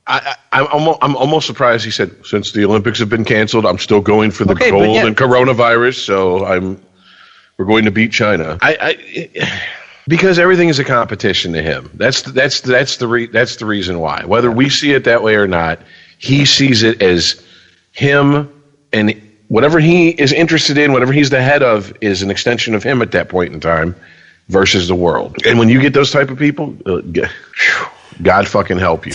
G: I'm almost surprised he said, since the Olympics have been canceled, I'm still going for the gold and coronavirus, so we're going to beat China. Because everything is a competition to him. That's the reason why. Whether we see it that way or not, he sees it as him and whatever he is interested in, whatever he's the head of, is an extension of him at that point in time versus the world. And when you get those type of people, God fucking help you.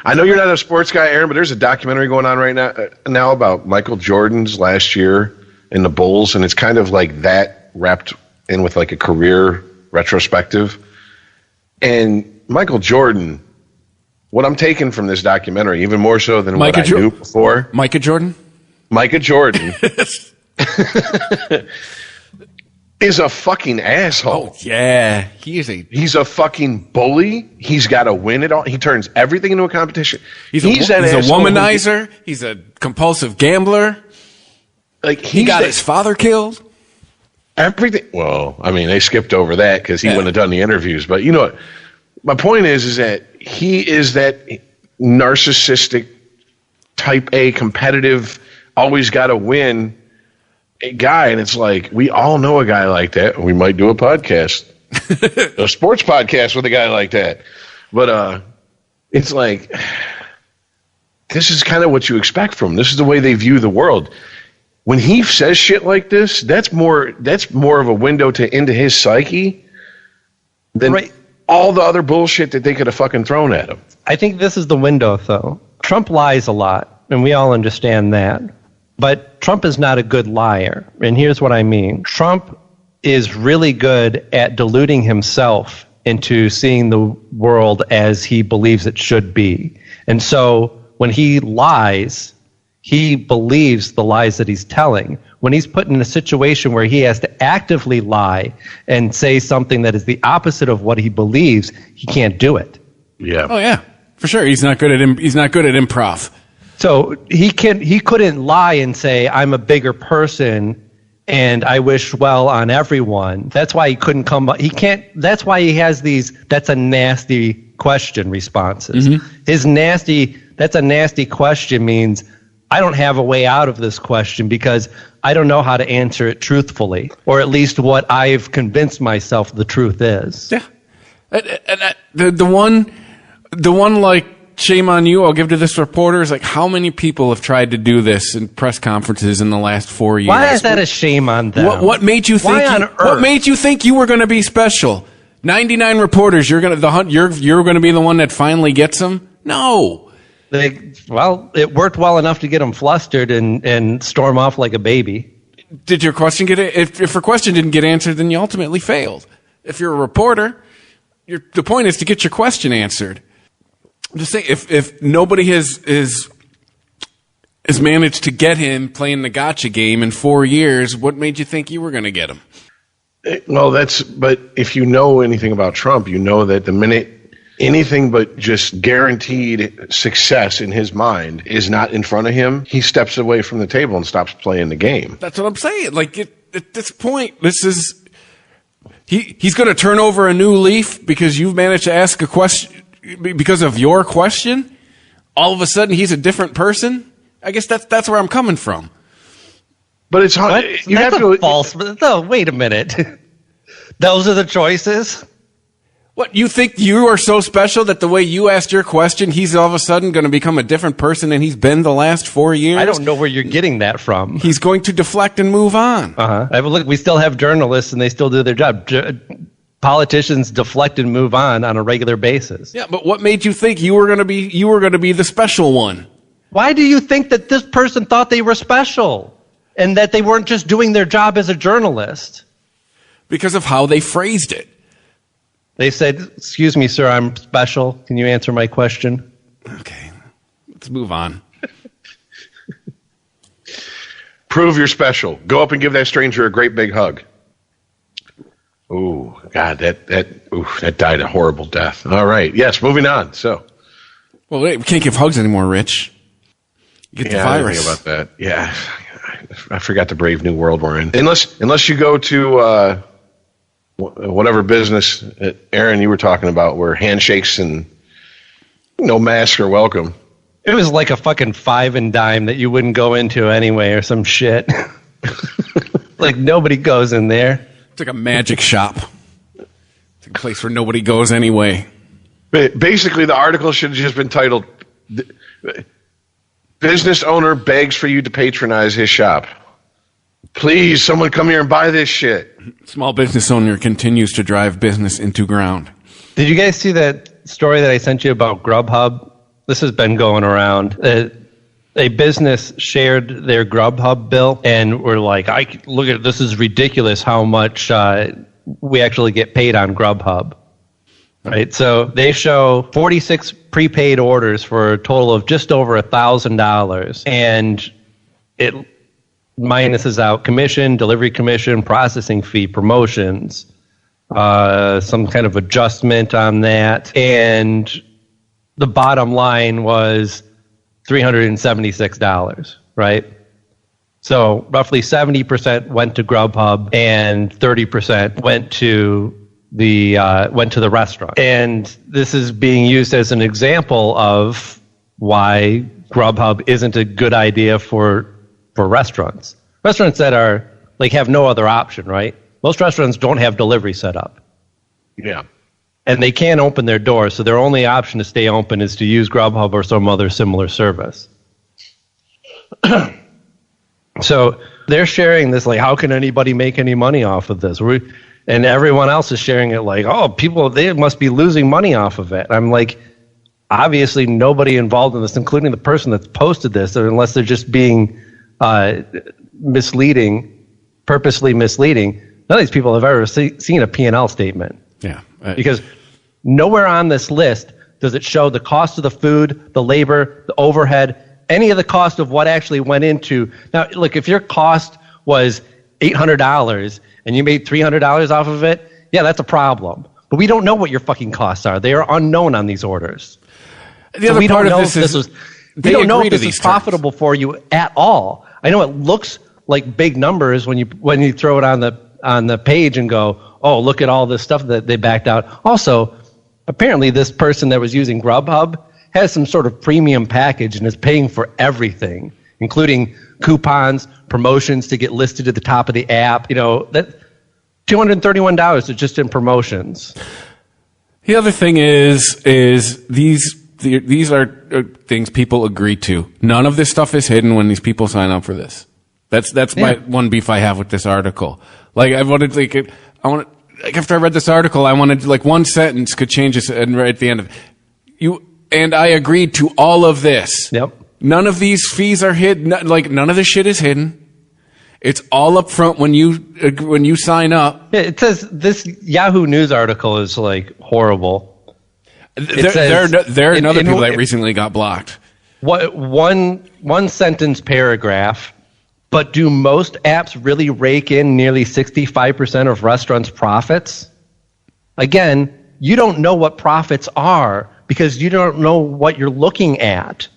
G: I know you're not a sports guy, Aaron, but there's a documentary going on right now about Michael Jordan's last year in the Bulls, and it's kind of like that wrapped in with like a career retrospective. And Michael Jordan, what I'm taking from this documentary, even more so than what I knew before.
E: Micah Jordan
G: is a fucking asshole.
E: Oh, yeah.
G: He's a fucking bully. He's got to win it all. He turns everything into a competition.
E: He's a womanizer. He's a compulsive gambler. Like he got his father killed.
G: Everything. Well, I mean, they skipped over that because he wouldn't have done the interviews. But you know what? My point is that he is that narcissistic, type A, competitive, always got to win guy. And it's like, we all know a guy like that. We might do a podcast, a sports podcast with a guy like that. But it's like, this is kind of what you expect from him. This is the way they view the world. When he says shit like this, that's more of a window into his psyche than all the other bullshit that they could have fucking thrown at him.
F: I think this is the window, though. Trump lies a lot, and we all understand that. But Trump is not a good liar, and here's what I mean. Trump is really good at deluding himself into seeing the world as he believes it should be. And so when he lies, he believes the lies that he's telling. When he's put in a situation where he has to actively lie and say something that is the opposite of what he believes, he can't do it.
G: Yeah.
E: Oh yeah, for sure. He's not good at improv.
F: So he couldn't lie and say, I'm a bigger person and I wish well on everyone. That's why he couldn't come. He can't. That's why he has these. That's a nasty question responses. Mm-hmm. That's a nasty question means I don't have a way out of this question because I don't know how to answer it truthfully, or at least what I've convinced myself the truth is.
E: Yeah. And the one like, shame on you, I'll give to this reporter, is like, how many people have tried to do this in press conferences in the last 4 years?
F: Why is that a shame on them?
E: What made you think? What made you think you were going to be special? 99 reporters. You're going to be the one that finally gets them? No.
F: It worked well enough to get them flustered and storm off like a baby.
E: Did your question if your question didn't get answered, then you ultimately failed. If you're a reporter, the point is to get your question answered. I'm just saying, if nobody has managed to get him playing the gotcha game in 4 years, what made you think you were going to get him?
G: Well, but if you know anything about Trump, you know that the minute anything but just guaranteed success in his mind is not in front of him, he steps away from the table and stops playing the game.
E: That's what I'm saying. Like, at this point, this is... He's going to turn over a new leaf because you've managed to ask a question... Because of your question, all of a sudden he's a different person. I guess that's where I'm coming from.
G: But it's hard. You
F: that's
G: have to
F: false. No, wait a minute. Those are the choices.
E: What, you think you are so special that the way you asked your question, he's all of a sudden going to become a different person than he's been the last 4 years?
F: I don't know where you're getting that from.
E: He's going to deflect and move on.
F: Look, we still have journalists and they still do their job. Politicians deflect and move on a regular basis.
E: Yeah, but what made you think you were going to be the special one?
F: Why do you think that this person thought they were special and that they weren't just doing their job as a journalist?
E: Because of how they phrased it.
F: They said, "Excuse me, sir, I'm special. Can you answer my question?"
E: Okay, let's move on.
G: Prove you're special. Go up and give that stranger a great big hug. Ooh, God, that died a horrible death. All right, yes, moving on. So,
E: well, wait, we can't give hugs anymore, Rich. You get the virus.
G: I didn't think about that. Yeah, I forgot the brave new world we're in. Unless you go to whatever business, Aaron, you were talking about, where handshakes and no mask are welcome.
F: It was like a fucking five and dime that you wouldn't go into anyway, or some shit. Like nobody goes in there.
E: It's like a magic shop. It's a place where nobody goes anyway.
G: Basically, the article should have just been titled, "Business owner begs for you to patronize his shop. Please, someone come here and buy this shit."
E: Small business owner continues to drive business into ground.
F: Did you guys see that story that I sent you about GrubHub? This has been going around. A business shared their GrubHub bill and were like, look at this is ridiculous how much we actually get paid on GrubHub. Right? So they show 46 prepaid orders for a total of just over $1,000, and it minuses out commission, delivery commission, processing fee, promotions, some kind of adjustment on that, and the bottom line was $376, right? So roughly 70% went to GrubHub and 30% went to the restaurant. And this is being used as an example of why GrubHub isn't a good idea for restaurants. Restaurants that are like have no other option, right? Most restaurants don't have delivery set up.
G: Yeah.
F: And they can't open their doors, so their only option to stay open is to use GrubHub or some other similar service. So they're sharing this, like, how can anybody make any money off of this? And everyone else is sharing it like, oh, people, they must be losing money off of it. I'm like, obviously nobody involved in this, including the person that's posted this, unless they're just being misleading, purposely misleading. None of these people have ever seen a P&L statement.
E: Yeah.
F: Because nowhere on this list does it show the cost of the food, the labor, the overhead, any of the cost of what actually went into. Now, look, if your cost was $800 and you made $300 off of it, yeah, that's a problem. But we don't know what your fucking costs are. They are unknown on these orders.
E: The other part of this is
F: we don't know if this is profitable for you at all. I know it looks like big numbers when you throw it on the page and go, oh, look at all this stuff that they backed out. Also, apparently this person that was using GrubHub has some sort of premium package and is paying for everything, including coupons, promotions to get listed at the top of the app. That $231 is just in promotions.
E: The other thing is these are things people agree to. None of this stuff is hidden when these people sign up for this. That's my one beef I have with this article. Like after I read this article, I wanted one sentence could change this, and right at the end of it, and I agreed to all of this.
F: Yep.
E: None of these fees are hidden. None of this shit is hidden. It's all up front when you sign up.
F: Yeah, it says this Yahoo News article is horrible.
E: There are another people that recently got blocked.
F: One sentence paragraph. But do most apps really rake in nearly 65% of restaurants' profits? Again, you don't know what profits are because you don't know what you're looking at.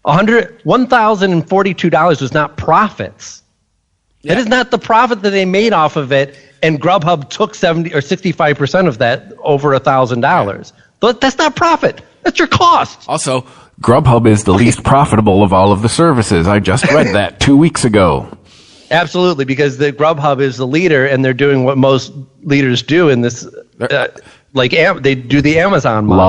F: $1,042 was not profits. Yeah. That is not the profit that they made off of it, and GrubHub took 70 or 65% of that, over $1,000. But that's not profit. That's your cost.
E: Also, GrubHub is the least profitable of all of the services. I just read that 2 weeks ago.
F: Absolutely, because the GrubHub is the leader, and they're doing what most leaders do in this. They do the Amazon model.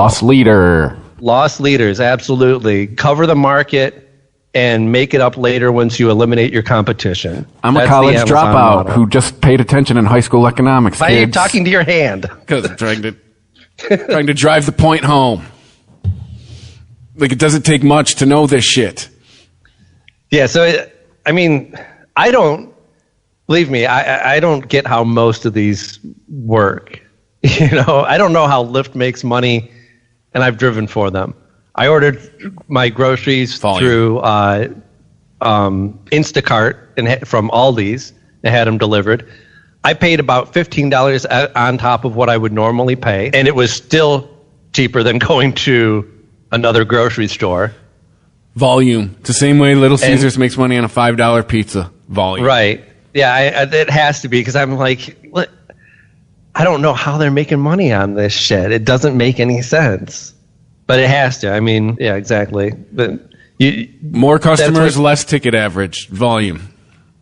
F: Lost leaders, absolutely. Cover the market and make it up later once you eliminate your competition.
E: I'm a college dropout who just paid attention in high school economics.
F: Why are you talking to your hand?
E: Because I'm trying to drive the point home. It doesn't take much to know this shit.
F: Yeah, so, I don't, believe me, I don't get how most of these work. I don't know how Lyft makes money, and I've driven for them. I ordered my groceries through Instacart and from Aldi's and had them delivered. I paid about $15 on top of what I would normally pay, and it was still cheaper than going to another grocery store.
E: Volume. It's the same way Little Caesars makes money on a $5 pizza. Volume.
F: Right. Yeah, it has to be, because I'm like, I don't know how they're making money on this shit. It doesn't make any sense. But it has to. Yeah, exactly. But
E: more customers, less ticket average. Volume.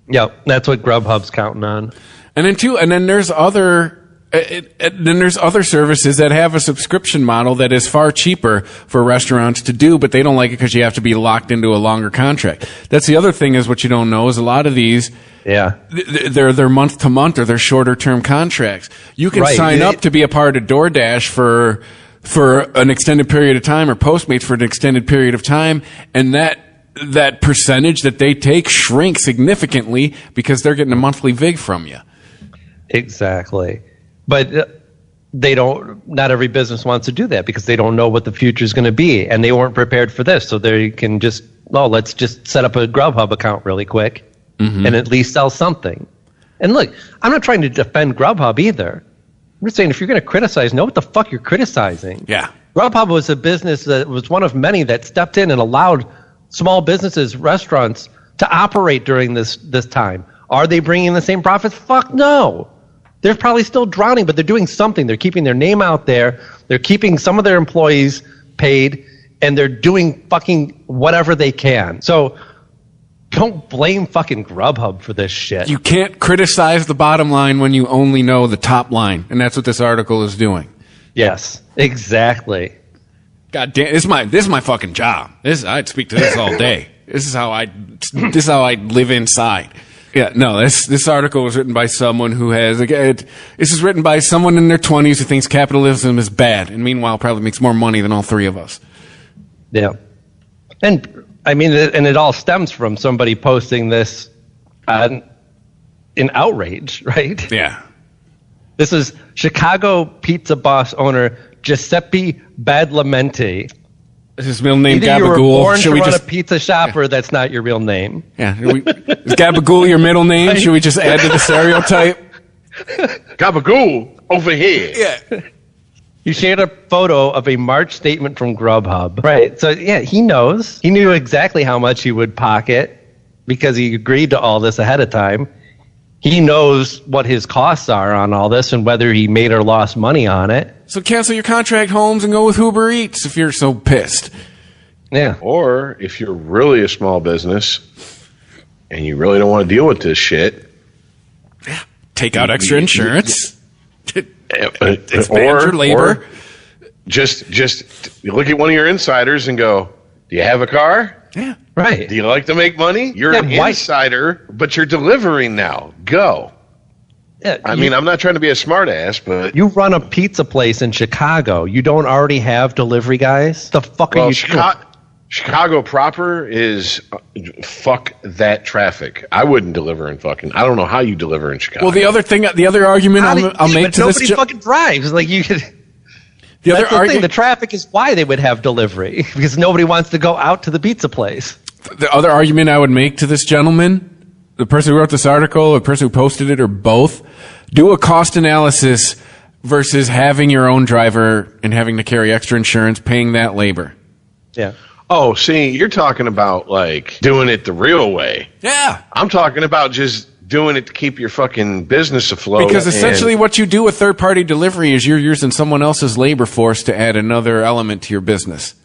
F: Yep, that's what GrubHub's counting on.
E: And then there's other services that have a subscription model that is far cheaper for restaurants to do, but they don't like it because you have to be locked into a longer contract. That's the other thing, is what you don't know is a lot of these, they're month to month, or they're shorter term contracts. You can sign up to be a part of DoorDash for an extended period of time, or Postmates for an extended period of time, and that percentage that they take shrinks significantly because they're getting a monthly vig from you.
F: Exactly. But not every business wants to do that because they don't know what the future is going to be, and they weren't prepared for this. So they can let's just set up a GrubHub account really quick and at least sell something. And look, I'm not trying to defend GrubHub either. I'm just saying, if you're going to criticize, know what the fuck you're criticizing.
E: Yeah.
F: GrubHub was a business that was one of many that stepped in and allowed small businesses, restaurants, to operate during this time. Are they bringing the same profits? Fuck no. They're probably still drowning, but they're doing something. They're keeping their name out there. They're keeping some of their employees paid, and they're doing fucking whatever they can. So don't blame fucking GrubHub for this shit.
E: You can't criticize the bottom line when you only know the top line, and that's what this article is doing.
F: Yes, exactly.
E: God damn, this is my fucking job. I'd speak to this all day. This is how I live inside. Yeah, no, this article was written by someone who has, this is written by someone in their 20s who thinks capitalism is bad, and meanwhile probably makes more money than all three of us.
F: Yeah. And, I mean, and it all stems from somebody posting this in outrage, right?
E: Yeah.
F: This is Chicago pizza boss owner Giuseppe Badalamenti.
E: His middle name
F: Either
E: Gabagool.
F: you were born
E: Should
F: to
E: we
F: run
E: just
F: a pizza shop, or that's not your real name.
E: Yeah, is Gabagool your middle name? Should we just add to the stereotype?
G: Gabagool over here.
E: Yeah.
F: He shared a photo of a March statement from GrubHub. Right. So yeah, he knows. He knew exactly how much he would pocket because he agreed to all this ahead of time. He knows what his costs are on all this and whether he made or lost money on it.
E: So cancel your contract, Holmes, and go with Uber Eats if you're so pissed.
F: Yeah.
G: Or if you're really a small business and you really don't want to deal with this shit,
E: take out extra insurance. Expand
G: or
E: your labor.
G: Or just look at one of your insiders and go, do you have a car?
E: Yeah.
F: Right.
G: Do you like to make money? You're an insider, but you're delivering now. Go.
F: Yeah,
G: I mean, I'm not trying to be a smart ass, but
F: you run a pizza place in Chicago. You don't already have delivery guys? The fuck are you doing?
G: Chicago proper is fuck that traffic. I wouldn't deliver in fucking. I don't know how you deliver in Chicago.
E: Well, the other argument I'll make to
F: nobody
E: this.
F: Fucking drives. Like you could.
E: That's the thing.
F: The traffic is why they would have delivery because nobody wants to go out to the pizza place.
E: The other argument I would make to this gentleman, the person who wrote this article, or the person who posted it, or both, do a cost analysis versus having your own driver and having to carry extra insurance, paying that labor.
F: Yeah.
G: Oh, see, you're talking about like doing it the real way.
E: Yeah.
G: I'm talking about just doing it to keep your fucking business afloat.
E: Because essentially what you do with third-party delivery is you're using someone else's labor force to add another element to your business.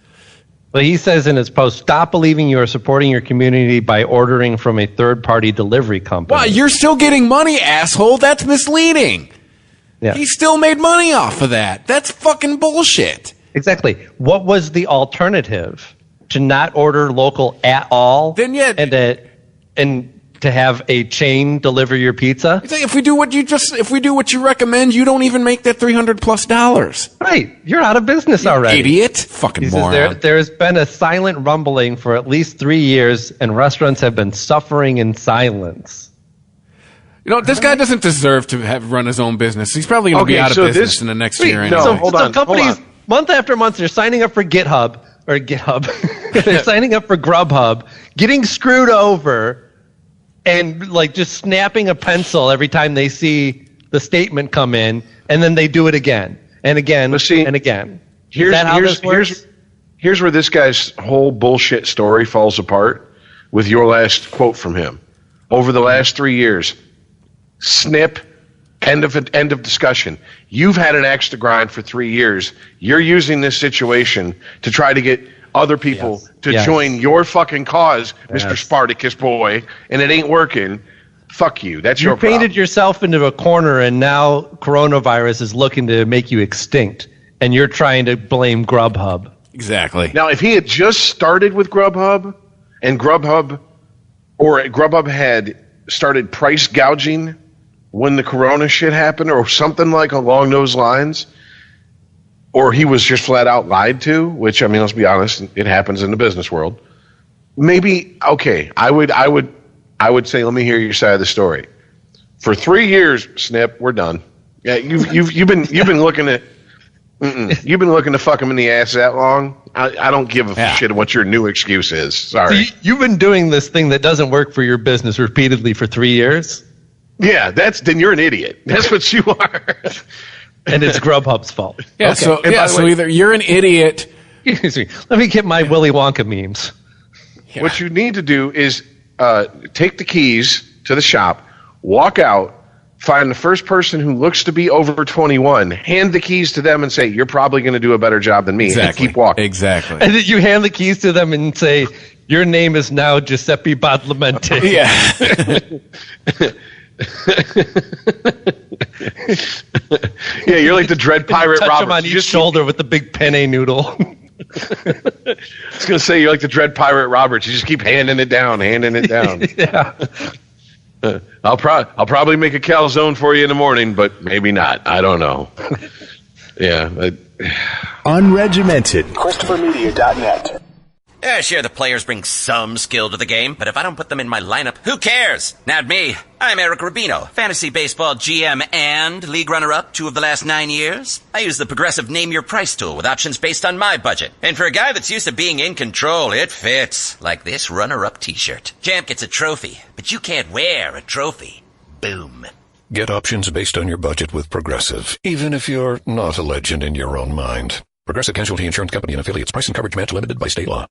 F: Well, he says in his post, stop believing you are supporting your community by ordering from a third-party delivery company.
E: Well, you're still getting money, asshole. That's misleading.
F: Yeah.
E: He still made money off of that. That's fucking bullshit.
F: Exactly. What was the alternative? To not order local at all?
E: Then yet,
F: and to have a chain deliver your pizza?
E: If we do what you recommend, you don't even make that $300+.
F: Right. You're out of business already.
E: Idiot. Fucking moron.
F: There has been a silent rumbling for at least 3 years, and restaurants have been suffering in silence.
E: You know, this guy doesn't deserve to have run his own business. He's probably going to be out of business in the next year.
G: No,
E: anyway.
G: hold on.
F: Companies, month after month, they're signing up for GitHub. They're signing up for GrubHub, getting screwed over, and like just snapping a pencil every time they see the statement come in, and then they do it again and again and again. Is that how this works?
G: Here's where this guy's whole bullshit story falls apart with your last quote from him. Over the last 3 years, snip, end of discussion. You've had an axe to grind for 3 years. You're using this situation to try to get other people to join your fucking cause, Mr. Spartacus boy, and it ain't working. Fuck you. That's your problem. You
F: painted yourself into a corner, and now coronavirus is looking to make you extinct, and you're trying to blame GrubHub.
E: Exactly.
G: Now, if he had just started with GrubHub, and GrubHub had started price gouging when the corona shit happened or something like along those lines, or he was just flat out lied to, which, I mean, let's be honest, it happens in the business world. Maybe, okay, I would say, let me hear your side of the story. For 3 years, Snip, we're done. Yeah, you've been looking at you've been looking to fuck him in the ass that long. I don't give a shit what your new excuse is. Sorry.
F: So you've been doing this thing that doesn't work for your business repeatedly for 3 years?
G: Yeah, then you're an idiot. That's what you are.
F: And it's GrubHub's fault.
E: Yeah,
F: okay.
E: So either you're an idiot.
F: Excuse me. Let me get my Willy Wonka memes.
G: Yeah. What you need to do is take the keys to the shop, walk out, find the first person who looks to be over 21, hand the keys to them and say, you're probably going to do a better job than me.
E: Exactly.
G: And keep walking.
E: Exactly.
F: And then you hand the keys to them and say, your name is now Giuseppe Badalamenti.
E: Yeah.
G: Yeah, you're like the Dread Pirate
F: touch
G: Roberts.
F: Him on each shoulder with the big penne noodle.
G: I was going to say, you're like the Dread Pirate Roberts. You just keep handing it down.
F: Yeah.
G: I'll probably make a calzone for you in the morning, but maybe not. I don't know. Yeah.
A: Unregimented.
B: ChristopherMedia.net.
J: Yeah, sure, the players bring some skill to the game, but if I don't put them in my lineup, who cares? Not me. I'm Eric Rubino, fantasy baseball GM and league runner-up 2 of the last 9 years. I use the progressive Name Your Price tool with options based on my budget. And for a guy that's used to being in control, it fits. Like this runner-up t-shirt. Champ gets a trophy, but you can't wear a trophy. Boom.
H: Get options based on your budget with Progressive, even if you're not a legend in your own mind. Progressive Casualty Insurance Company and affiliates. Price and coverage match limited by state law.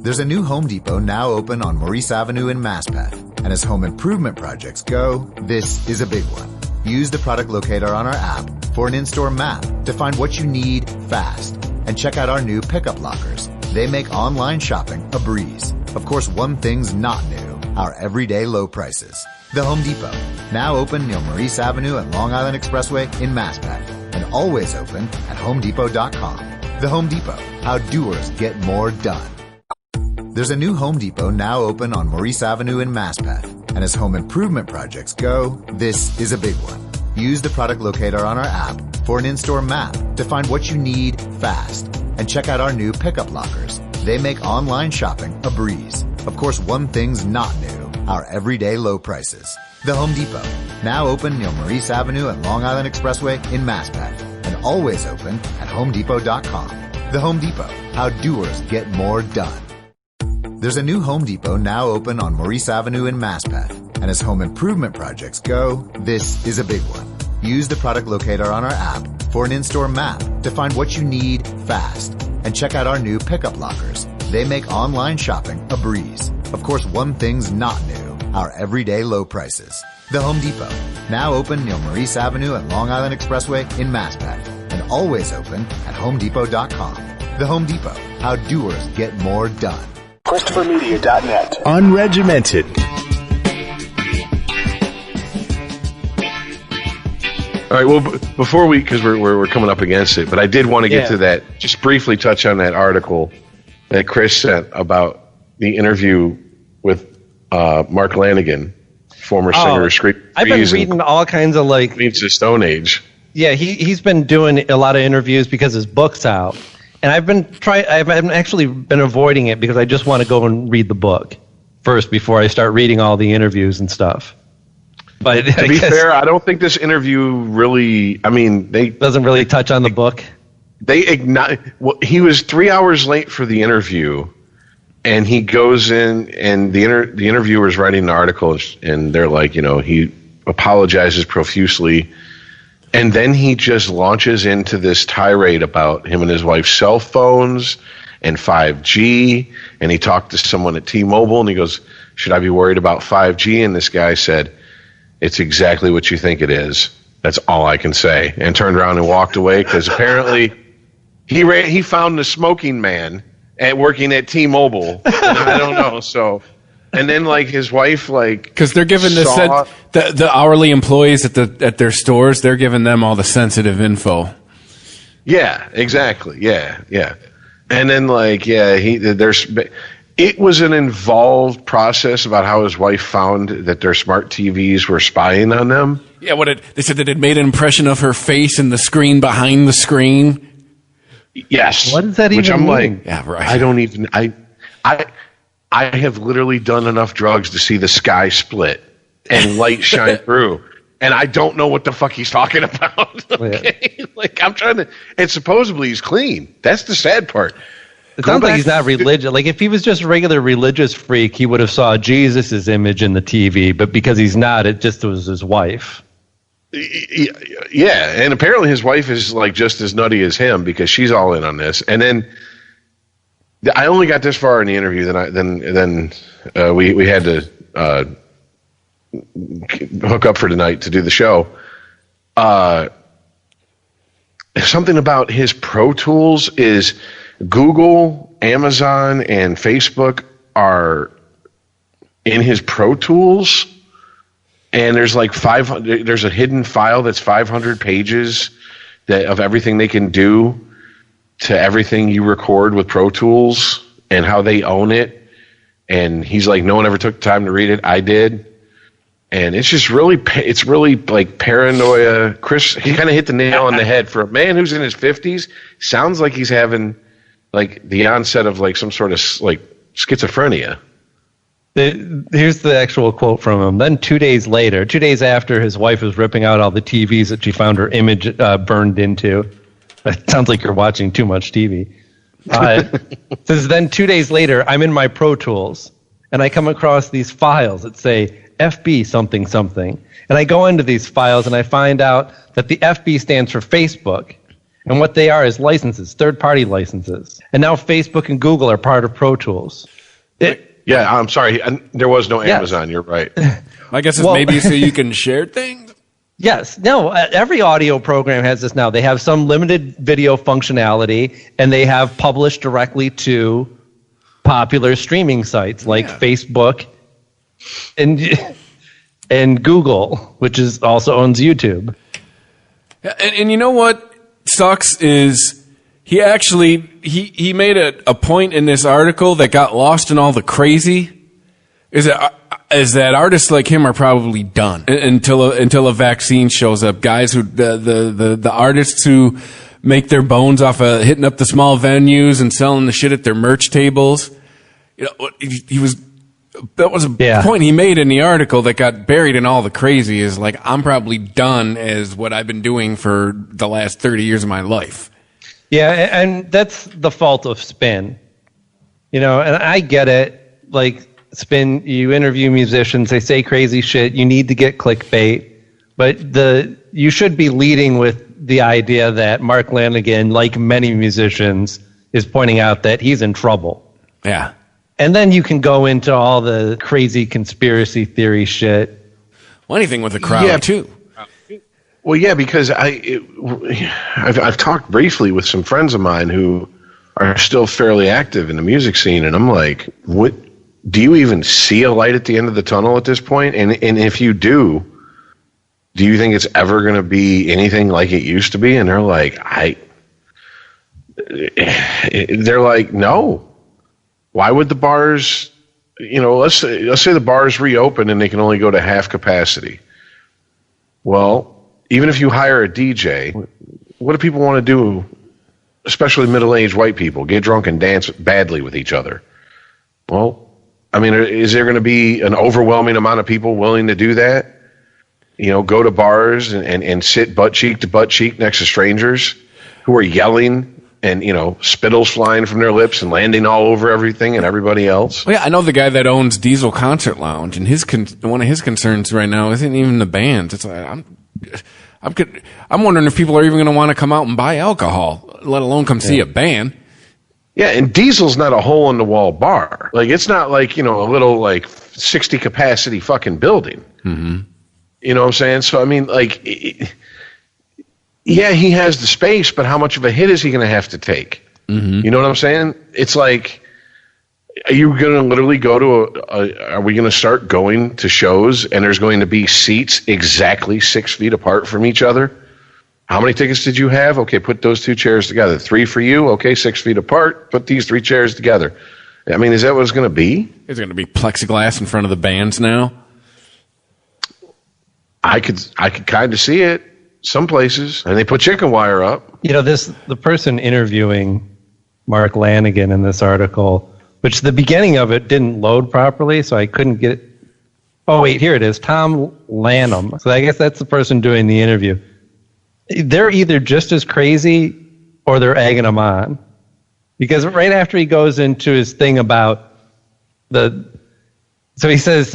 C: There's a new Home Depot now open on Maurice Avenue in Masspeth. And as home improvement projects go, this is a big one. Use the product locator on our app for an in-store map to find what you need fast. And check out our new pickup lockers. They make online shopping a breeze. Of course, one thing's not new, our everyday low prices. The Home Depot, now open near Maurice Avenue and Long Island Expressway in Masspeth. And always open at HomeDepot.com. The Home Depot, how doers get more done. There's a new Home Depot now open on Maurice Avenue in Masspeth. And as home improvement projects go, this is a big one. Use the product locator on our app for an in-store map to find what you need fast. And check out our new pickup lockers. They make online shopping a breeze. Of course, one thing's not new, our everyday low prices. The Home Depot, now open near Maurice Avenue and Long Island Expressway in Masspeth. And always open at HomeDepot.com. The Home Depot, how doers get more done. There's a new Home Depot now open on Maurice Avenue in Masspeth. And as home improvement projects go, this is a big one. Use the product locator on our app for an in-store map to find what you need fast. And check out our new pickup lockers. They make online shopping a breeze. Of course, one thing's not new, our everyday low prices. The Home Depot, now open near Maurice Avenue and Long Island Expressway in Masspeth. And always open at HomeDepot.com. The Home Depot, how doers get more done.
B: ChristopherMedia.net.
A: Unregimented.
G: All right. Well, before because we're coming up against it, but I did want to get to that. Just briefly touch on that article that Chris sent about the interview with Mark Lanegan, former singer of
F: I've been reading all kinds of
G: Leaves the Stone Age.
F: Yeah, he's been doing a lot of interviews because his book's out. And I've actually been avoiding it because I just want to go and read the book first before I start reading all the interviews and stuff. But
G: to be fair, I don't think this interview really. I mean, they
F: doesn't really touch on the book.
G: He was 3 hours late for the interview, and he goes in, and the interviewer's writing an article, and they're like, he apologizes profusely. And then he just launches into this tirade about him and his wife's cell phones and 5G. And he talked to someone at T-Mobile, and he goes, should I be worried about 5G? And this guy said, it's exactly what you think it is. That's all I can say. And turned around and walked away because apparently he found the smoking man working at T-Mobile. I don't know. So... And then, his wife,
E: because they're giving the hourly employees at their stores, they're giving them all the sensitive info.
G: Yeah, exactly. Yeah. And then, it was an involved process about how his wife found that their smart TVs were spying on them.
E: Yeah, they said that it made an impression of her face in the screen behind the screen.
G: Yes.
F: What does that even mean?
G: Which I'm
E: yeah, right.
G: I don't even. I have literally done enough drugs to see the sky split and light shine through. And I don't know what the fuck he's talking about. Okay?
F: Yeah.
G: I'm trying to... And supposedly he's clean. That's the sad part.
F: It sounds like he's not religious. If he was just a regular religious freak, he would have saw Jesus' image in the TV. But because he's not, it just was his wife.
G: Yeah, and apparently his wife is just as nutty as him because she's all in on this. And then... I only got this far in the interview. Then we had to hook up for tonight to do the show. Something about his Pro Tools is Google, Amazon, and Facebook are in his Pro Tools, and there's 500. There's a hidden file that's 500 pages of everything they can do to everything you record with Pro Tools and how they own it. And he's like, no one ever took the time to read it. I did. And it's just really, it's really like paranoia. Chris, he kind of hit the nail on the head. For a man who's in his 50s, sounds like he's having like the onset of like some sort of like schizophrenia.
F: Here's the actual quote from him. Then 2 days later, 2 days after his wife was ripping out all the TVs that she found her image burned into. It sounds like you're watching too much TV. Says, then 2 days later, I'm in my Pro Tools, and I come across these files that say FB something something. And I go into these files, and I find out that the FB stands for Facebook. And what they are is licenses, third-party licenses. And now Facebook and Google are part of Pro Tools.
G: Yeah, I'm sorry. There was no Amazon. You're right.
E: I guess it's maybe so you can share things?
F: Yes. No, every audio program has this now. They have some limited video functionality, and they have published directly to popular streaming sites like Facebook and Google, which is also owns YouTube.
E: And you know what sucks is he actually he made a point in this article that got lost in all the crazy. Is that artists like him are probably done until a vaccine shows up. Guys who the artists who make their bones off of hitting up the small venues and selling the shit at their merch tables. You know, that was a point he made in the article that got buried in all the crazy. Is like, I'm probably done as what I've been doing for the last 30 years of my life.
F: Yeah, and that's the fault of spin. You know, and I get it. Like, spin, you interview musicians, they say crazy shit, you need to get clickbait. But you should be leading with the idea that Mark Lanegan, like many musicians, is pointing out that he's in trouble.
E: Yeah.
F: And then you can go into all the crazy conspiracy theory shit.
E: Well, anything with a crowd, too.
G: Well, yeah, because I've talked briefly with some friends of mine who are still fairly active in the music scene, and I'm like, what? Do you even see a light at the end of the tunnel at this point? And if you do you think it's ever going to be anything like it used to be? And they're like, they're like, no. Why would the bars, let's say the bars reopen and they can only go to half capacity. Well, even if you hire a DJ, what do people want to do, especially middle-aged white people? Get drunk and dance badly with each other. Well, I mean, is there going to be an overwhelming amount of people willing to do that? Go to bars and sit butt cheek to butt cheek next to strangers who are yelling and, spittles flying from their lips and landing all over everything and everybody else.
E: Well, yeah, I know the guy that owns Diesel Concert Lounge, and one of his concerns right now isn't even the bands. It's like, I'm wondering if people are even going to want to come out and buy alcohol, let alone come see a band.
G: Yeah, and Diesel's not a hole-in-the-wall bar. Like, it's not like, a little, 60-capacity fucking building.
E: Mm-hmm.
G: You know what I'm saying? So, I mean, yeah, he has the space, but how much of a hit is he going to have to take?
E: Mm-hmm.
G: You know what I'm saying? It's like, are you going to literally go to are we going to start going to shows and there's going to be seats exactly 6 feet apart from each other? How many tickets did you have? Okay, put those 2 chairs together. 3 for you. Okay, 6 feet apart. Put these 3 chairs together. I mean, is that what it's going to be?
E: Is it going to be plexiglass in front of the bands now?
G: I could kind of see it some places, and they put chicken wire up.
F: The person interviewing Mark Lanegan in this article, which the beginning of it didn't load properly, so I couldn't get. Oh wait, here it is, Tom Lanham. So I guess that's the person doing the interview. They're either just as crazy or they're egging him on, because right after he goes into his thing about so he says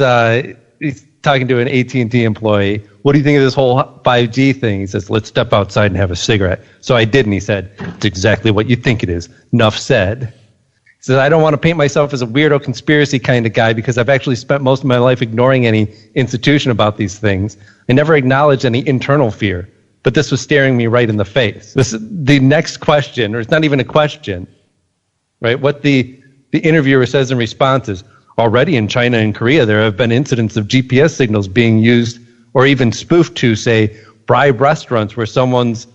F: he's talking to an AT&T employee. What do you think of this whole 5G thing? He says, let's step outside and have a cigarette. So I did, and he said, it's exactly what you think it is. Enough said. He says, I don't want to paint myself as a weirdo conspiracy kind of guy because I've actually spent most of my life ignoring any institution about these things. I never acknowledged any internal fear, but this was staring me right in the face. The next question, or it's not even a question, right? What the interviewer says in response is, already in China and Korea, there have been incidents of GPS signals being used or even spoofed to, say, bribe restaurants where someone's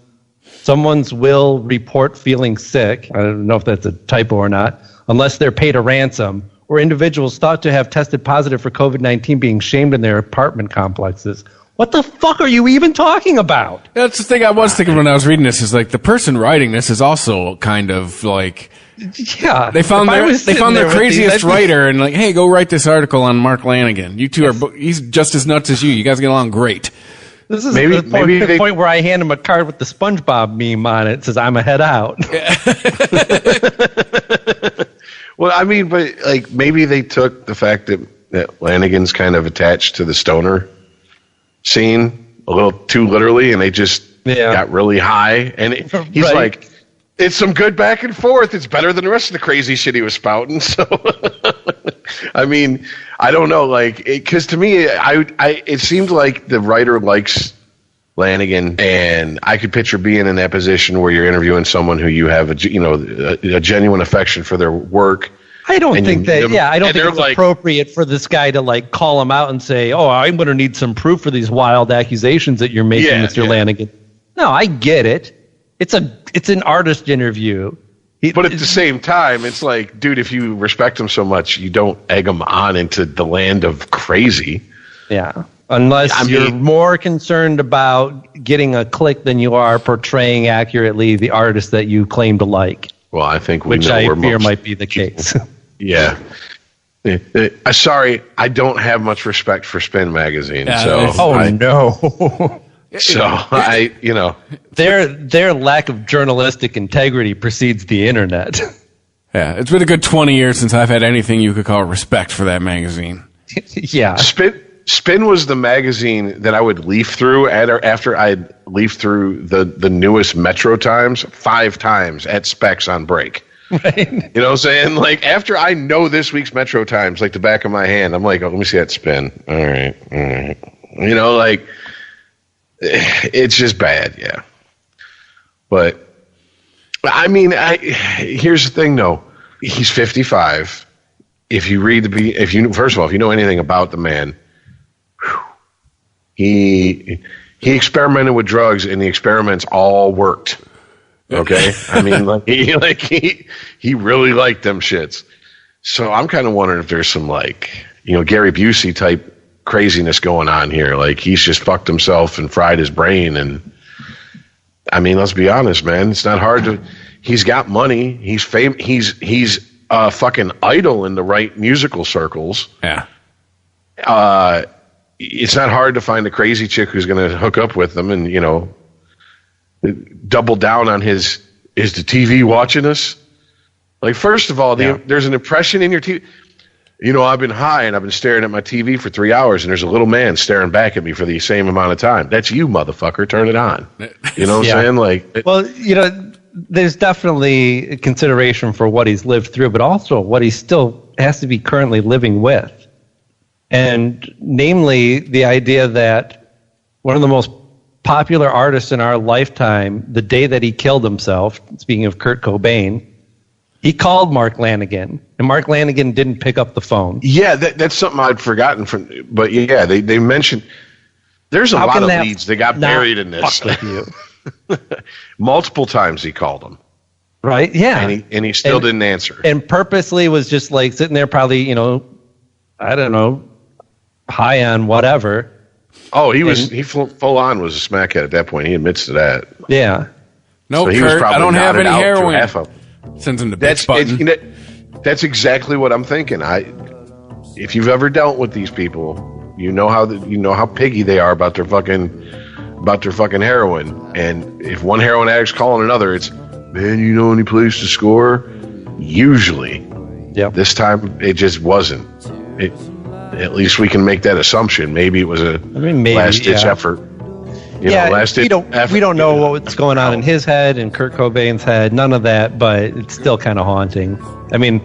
F: will report feeling sick. I don't know if that's a typo or not, unless they're paid a ransom or individuals thought to have tested positive for COVID-19 being shamed in their apartment complexes. What the fuck are you even talking about?
E: That's the thing I was thinking when I was reading this, is like the person writing this is also kind of like,
F: yeah,
E: they found their craziest writer and like, hey, go write this article on Mark Lanegan. You two he's just as nuts as you. You guys get along great.
F: This is the point where I hand him a card with the SpongeBob meme on it. It says, I'm a head out.
G: Well, I mean, but like maybe they took the fact that Lanegan's kind of attached to the stoner scene a little too literally, and they just got really high. And he's like, it's some good back and forth. It's better than the rest of the crazy shit he was spouting. So, I mean, I don't know, like, because to me, it seemed like the writer likes Lanegan, and I could picture being in that position where you're interviewing someone who you have a genuine affection for their work.
F: I don't think it's appropriate for this guy to like call him out and say, "Oh, I'm going to need some proof for these wild accusations that you're making, Mr. Lanegan." No, I get it. It's an artist interview.
G: But at the same time, it's like, dude, if you respect him so much, you don't egg him on into the land of crazy.
F: Yeah. Unless you're more concerned about getting a click than you are portraying accurately the artist that you claim to like.
G: Well, I think
F: which I fear might be the case.
G: Yeah. Sorry, I don't have much respect for Spin Magazine.
F: No.
G: So
F: their lack of journalistic integrity precedes the internet.
E: Yeah, it's been a good 20 years since I've had anything you could call respect for that magazine.
F: Yeah.
G: Spin was the magazine that I would leaf through after I'd leafed through the newest Metro Times 5 times at Specs on break.
F: Right.
G: You know what I'm saying? Like, after I know this week's Metro Times like the back of my hand, I'm like, oh, let me see that Spin. All right. You know, like, it's just bad, yeah. But, I mean, here's the thing, though. He's 55. If you first of all, if you know anything about the man, he experimented with drugs, and the experiments all worked. Okay, I mean, he really liked them shits. So I'm kind of wondering if there's some Gary Busey type craziness going on here. Like, he's just fucked himself and fried his brain. And I mean, let's be honest, man. It's not hard to. He's got money. He's famous. He's a fucking idol in the right musical circles.
E: Yeah.
G: It's not hard to find a crazy chick who's going to hook up with them and, double down on is the TV watching us? Like, first of all, there's an impression in your TV. I've been high and I've been staring at my TV for 3 hours, and there's a little man staring back at me for the same amount of time. That's you, motherfucker. Turn it on. You know what I'm saying? Like,
F: well, there's definitely consideration for what he's lived through, but also what he still has to be currently living with. And namely, the idea that one of the most popular artists in our lifetime, the day that he killed himself, speaking of Kurt Cobain, he called Mark Lanegan, and Mark Lanegan didn't pick up the phone.
G: Yeah, that's something I'd forgotten from. But yeah, they mentioned there's a lot of leads that got buried in this.
F: Fuck with you.
G: Multiple times he called him.
F: Right? Yeah.
G: And he still didn't answer.
F: And purposely was just like sitting there, probably, I don't know, high on whatever.
G: Oh, he full on was a smackhead at that point. He admits to that.
F: Yeah.
E: No,
G: so
E: Kurt, I don't have any heroin. Sends him to bitch button.
G: That's exactly what I'm thinking. If you've ever dealt with these people, you know how piggy they are about their fucking heroin. And if one heroin addict's calling another, it's, man, you know any place to score? Usually.
F: Yeah.
G: This time it just wasn't. At least we can make that assumption. Maybe it was a last-ditch effort. We
F: don't know what's going on in his head and Kurt Cobain's head. None of that, but it's still kind of haunting. I mean,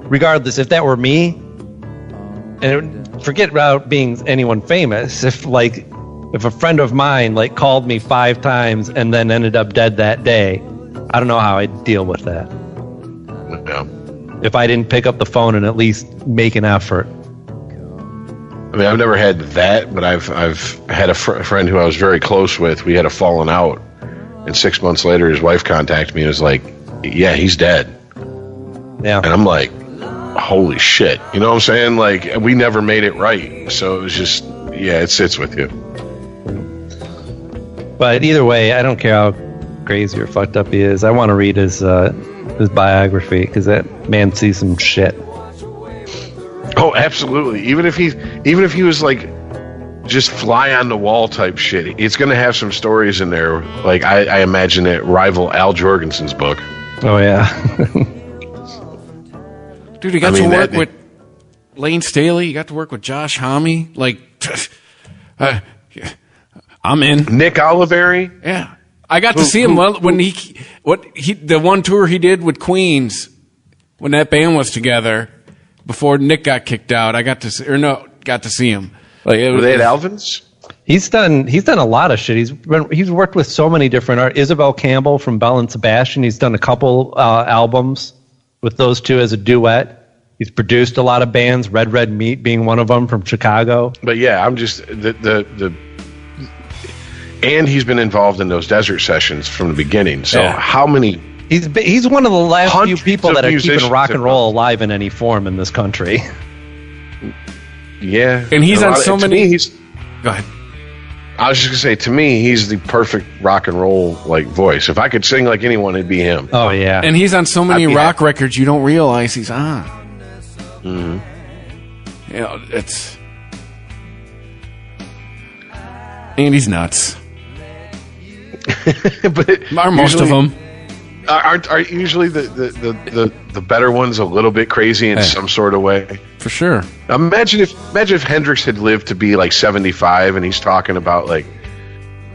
F: regardless, if that were me, and forget about being anyone famous, if a friend of mine called me 5 times and then ended up dead that day, I don't know how I'd deal with that.
G: Yeah.
F: If I didn't pick up the phone and at least make an effort.
G: I mean, I've never had that, but I've had a friend who I was very close with. We had a falling out, and 6 months later, his wife contacted me and was like, "Yeah, he's dead."
F: Yeah,
G: and I'm like, holy shit. You know what I'm saying? Like, we never made it right. So it was just, yeah, it sits with you.
F: But either way, I don't care how crazy or fucked up he is. I want to read his biography because that man sees some shit.
G: Oh, absolutely. Even if he was like just fly on the wall type shit, it's going to have some stories in there. Like I imagine it rival Al Jorgensen's book.
F: Oh yeah.
E: Dude, you got to work with Lane Staley. You got to work with Josh Homme. Like, I'm in.
G: Nick Oliveri.
E: Yeah, I got to see him when the one tour he did with Queens when that band was together before Nick got kicked out. I got to see him. Like,
G: were they at Alvin's?
F: He's done a lot of shit. He's worked with so many different art. Isabel Campbell from Bell and Sebastian. He's done a couple albums with those two as a duet. He's produced a lot of bands. Red Red Meat being one of them from Chicago.
G: But yeah, I'm just and he's been involved in those desert sessions from the beginning. So how many?
F: He's one of the last few people that are keeping rock and roll alive in any form in this country.
G: Yeah,
E: and he's on so many. Go ahead.
G: I was just gonna say, to me, he's the perfect rock and roll like voice. If I could sing like anyone, it'd be him.
F: Oh yeah,
E: and he's on so many rock records you don't realize he's on.
G: Mm-hmm.
E: You know, and he's nuts.
G: But
E: most of them
G: aren't usually the better ones a little bit crazy in some sort of way.
E: For sure.
G: Imagine if Hendrix had lived to be like 75 and he's talking about like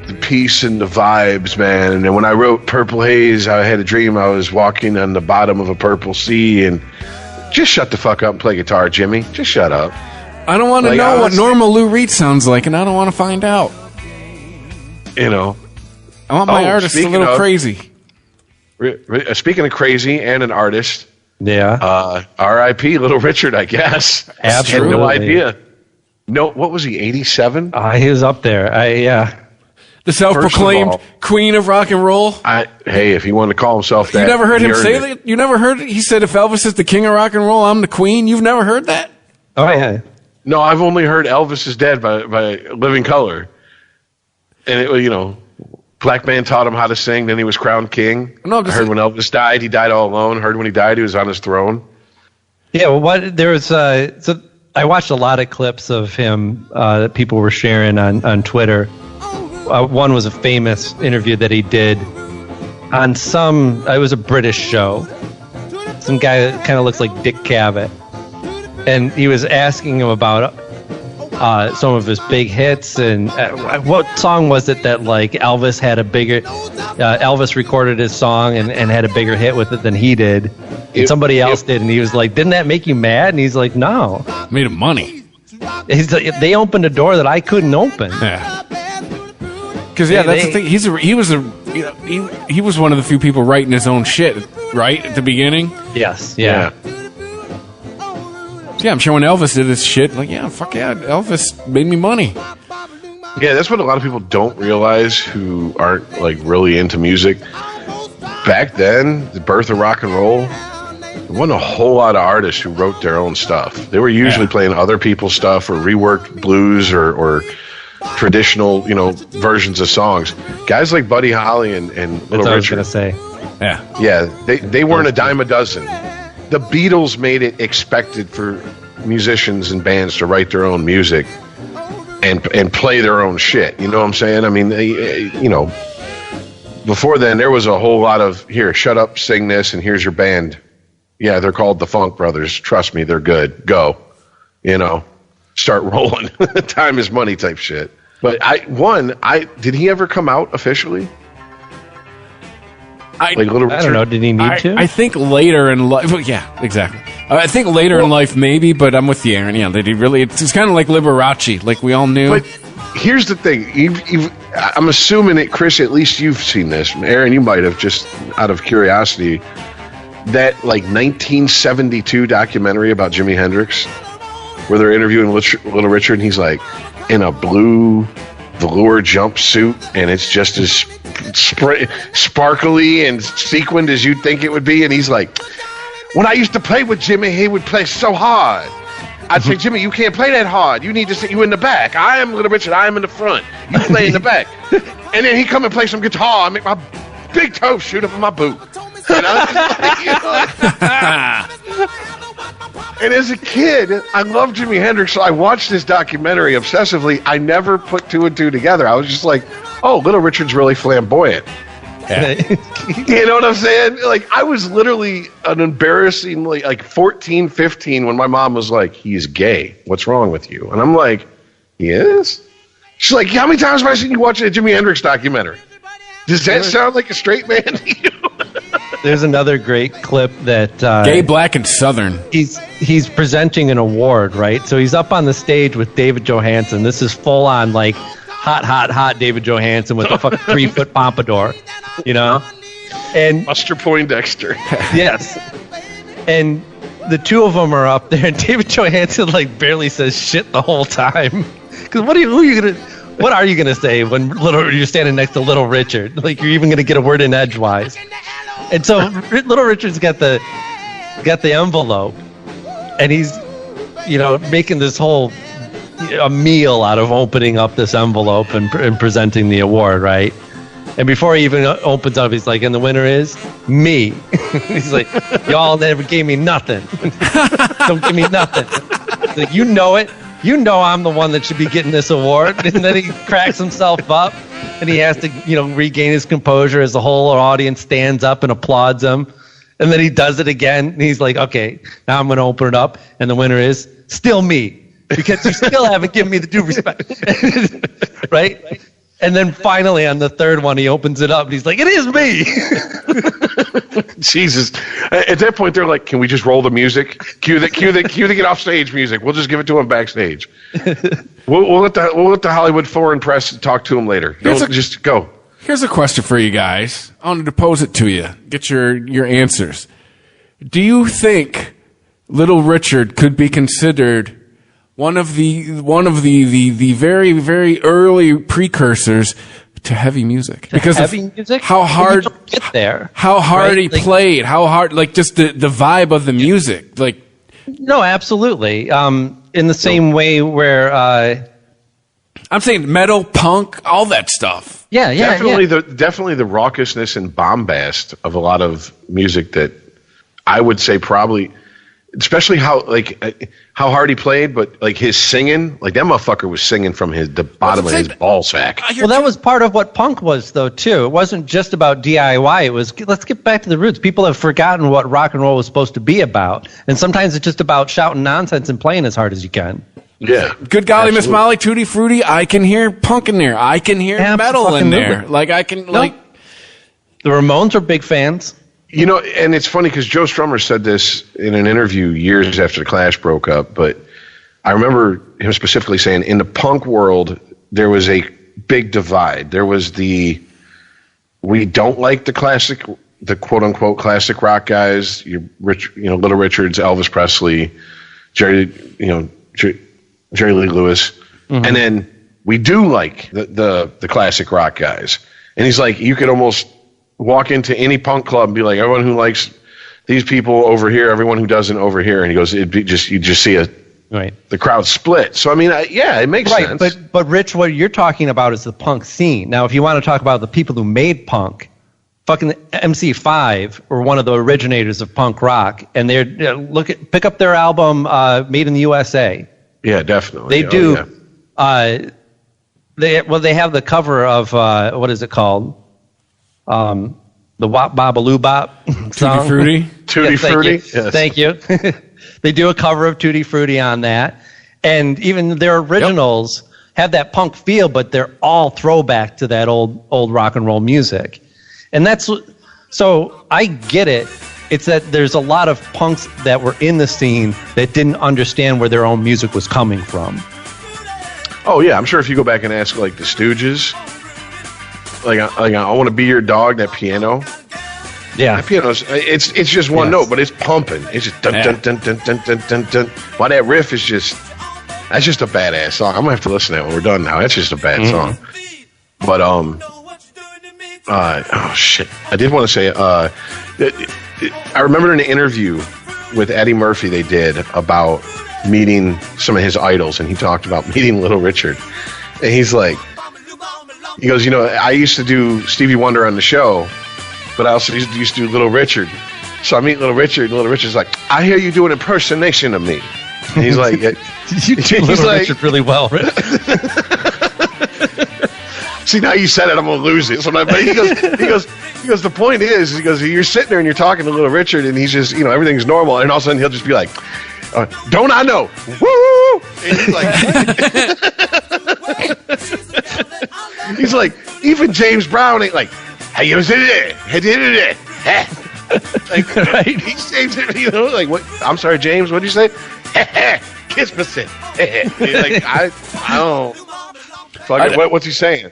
G: the peace and the vibes, man. And then when I wrote Purple Haze, I had a dream I was walking on the bottom of a purple sea. And just shut the fuck up and play guitar, Jimmy. Just shut up.
E: I don't want to know what normal Lou Reed sounds like, and I don't want to find out.
G: You know,
E: I want my artist a little crazy.
G: Speaking of crazy and an artist, R.I.P. Little Richard, I guess.
F: Absolutely.
G: Had no idea. No, what was he? 87?
F: He was up there.
E: The self-proclaimed queen of rock and roll.
G: Hey, if he wanted to call himself that,
E: you never heard him say that. You never heard it? He said, "If Elvis is the king of rock and roll, I'm the queen." You've never heard that?
F: Oh yeah.
G: No, I've only heard "Elvis is Dead" by Living Colour, and it black man taught him how to sing. Then he was crowned king. No, I heard when Elvis died, he died all alone. Heard when he died, he was on his throne.
F: Yeah, well, there was so I watched a lot of clips of him that people were sharing on Twitter. One was a famous interview that he did on it was a British show. Some guy that kind of looks like Dick Cavett. And he was asking him about some of his big hits and what song was it that like Elvis had a bigger Elvis recorded his song and had a bigger hit with it than he did, and somebody else did, and he was like, didn't that make you mad? And he's like, no,
E: made him money.
F: He's like, they opened a door that I couldn't open.
E: Yeah, because that's the thing. He was one of the few people writing his own shit right at the beginning.
F: Yes, yeah.
E: Yeah, I'm sure when Elvis did this shit, like, fuck yeah, Elvis made me money.
G: Yeah, that's what a lot of people don't realize who aren't, like, really into music. Back then, the birth of rock and roll, there wasn't a whole lot of artists who wrote their own stuff. They were usually playing other people's stuff or reworked blues or traditional, versions of songs. Guys like Buddy Holly and Little Richard.
F: I was going to say.
E: Yeah.
G: Yeah, they weren't a dime a dozen. The Beatles made it expected for musicians and bands to write their own music and play their own shit. You know what I'm saying? I mean, before then there was a whole lot of, here, shut up, sing this, and here's your band. Yeah, they're called the Funk Brothers. Trust me, they're good. Go. Start rolling. Time is money type shit. But did he ever come out officially?
E: I don't
F: know. Did he need to?
E: I think later in life. Well, yeah, exactly. I think later in life, maybe. But I'm with you, Aaron. Yeah, did he really? It's kind of like Liberace, like we all knew.
G: But here's the thing. I'm assuming it, Chris. At least you've seen this. Aaron, you might have, just out of curiosity. That like 1972 documentary about Jimi Hendrix, where they're interviewing Little Richard, and he's like in a blue velour jumpsuit, and it's just as sparkly and sequined as you'd think it would be, and he's like, when I used to play with Jimmy, he would play so hard. I'd say, Jimmy, you can't play that hard. You need to sit you in the back. I am Little Richard. I am in the front. You play in the back. And then he'd come and play some guitar. I make my big toe shoot up in my boot. And I was just like, you know. And as a kid, I loved Jimi Hendrix, so I watched this documentary obsessively. I never put two and two together. I was just like, oh, Little Richard's really flamboyant. Yeah. You know what I'm saying? Like, I was literally an embarrassingly, 14, 15 when my mom was like, he's gay. What's wrong with you? And I'm like, he is? She's like, how many times have I seen you watch a Jimi Hendrix documentary? Does that sound like a straight man to you?
F: There's another great clip that
E: gay, black, and southern.
F: He's presenting an award, right? So he's up on the stage with David Johansen. This is full on like hot David Johansen with a fucking 3-foot pompadour, you know. And
G: Buster Poindexter.
F: Yes. And the two of them are up there, and David Johansen like barely says shit the whole time. Because what are you gonna say when you're standing next to Little Richard? Like, you're even gonna get a word in edgewise. And so Little Richard's got the envelope, and he's, making this whole a meal out of opening up this envelope and presenting the award, right? And before he even opens up, he's like, and the winner is me. He's like, y'all never gave me nothing. Don't give me nothing. He's like, you know it. You know I'm the one that should be getting this award. And then he cracks himself up, and he has to, regain his composure as the whole audience stands up and applauds him. And then he does it again, and he's like, okay, now I'm going to open it up, and the winner is still me, because you still haven't given me the due respect. Right? And then finally on the third one, he opens it up, and he's like, it is me.
G: Jesus. At that point, they're like, can we just roll the music? Cue the get off stage music. We'll just give it to him backstage. We'll let the Hollywood Foreign Press talk to him later. Just go.
E: Here's a question for you guys. I wanted to pose it to you. Get your answers. Do you think Little Richard could be considered one of the very, very early precursors to heavy music? Because
F: music?
E: How hard
F: get there?
E: How hard he played? How hard? Like, just the vibe of the music. Like,
F: no, absolutely. In the same way where
E: I'm saying metal, punk, all that stuff.
F: Yeah.
G: Definitely the raucousness and bombast of a lot of music that I would say probably, especially how hard he played, but like his singing, like that motherfucker was singing from the bottom of his ball sack.
F: Well, that was part of what punk was, though, too. It wasn't just about DIY. It was, let's get back to the roots. People have forgotten what rock and roll was supposed to be about, and sometimes it's just about shouting nonsense and playing as hard as you can.
G: Yeah.
E: Good golly, Miss Molly, Tutti Frutti, I can hear punk in there. I can hear metal in there. Like, I can, The
F: Ramones are big fans.
G: And it's funny because Joe Strummer said this in an interview years after the Clash broke up, but I remember him specifically saying in the punk world, there was a big divide. There was we don't like the quote unquote classic rock guys, Little Richards, Elvis Presley, Jerry Lee Lewis. Mm-hmm. And then we do like the classic rock guys. And he's like, you could almost walk into any punk club and be like, everyone who likes these people over here, everyone who doesn't over here. And he goes, you just see the crowd split. So, I mean, it makes sense.
F: But Rich, what you're talking about is the punk scene. Now, if you want to talk about the people who made punk, fucking MC5 were one of the originators of punk rock. And pick up their album, Made in the USA.
G: Yeah, definitely.
F: They do. Yeah. They have the cover of, what is it called? The Wop Babaloo Bop song.
E: Tutti Frutti?
G: Tutti Frutti? Yes.
F: Thank you. They do a cover of Tutti Frutti on that. And even their originals have that punk feel, but they're all throwback to that old rock and roll music. And so I get it. It's that there's a lot of punks that were in the scene that didn't understand where their own music was coming from.
G: Oh, yeah. I'm sure if you go back and ask, like, the Stooges, like I Want to Be Your Dog, that piano.
F: Yeah.
G: That piano's, it's just one note, but it's pumping. It's just dun, dun, dun, dun, dun, dun, dun, dun. Why that riff is that's just a badass song. I'm going to have to listen to that when we're done now. That's just a bad song. But, oh, shit. I did want to say, I remember in an interview with Eddie Murphy they did about meeting some of his idols, and he talked about meeting Little Richard. And he's like, he goes, I used to do Stevie Wonder on the show, but I also used to do Little Richard. So I meet Little Richard, and Little Richard's like, I hear you do an impersonation of me. And he's like,
F: you do Little Richard really well, Rich.
G: See, now you said it, I'm gonna lose it. So but he goes. The point is, you're sitting there and you're talking to Little Richard, and he's just, everything's normal, and all of a sudden he'll just be like, don't I know? Woo! And he's like, even James Brown ain't like, hey, you did it. Like, right? He says it, like, what? I'm sorry, James, what did you say? Kiss me, sit. Like, I don't. Fuck it, what's he saying?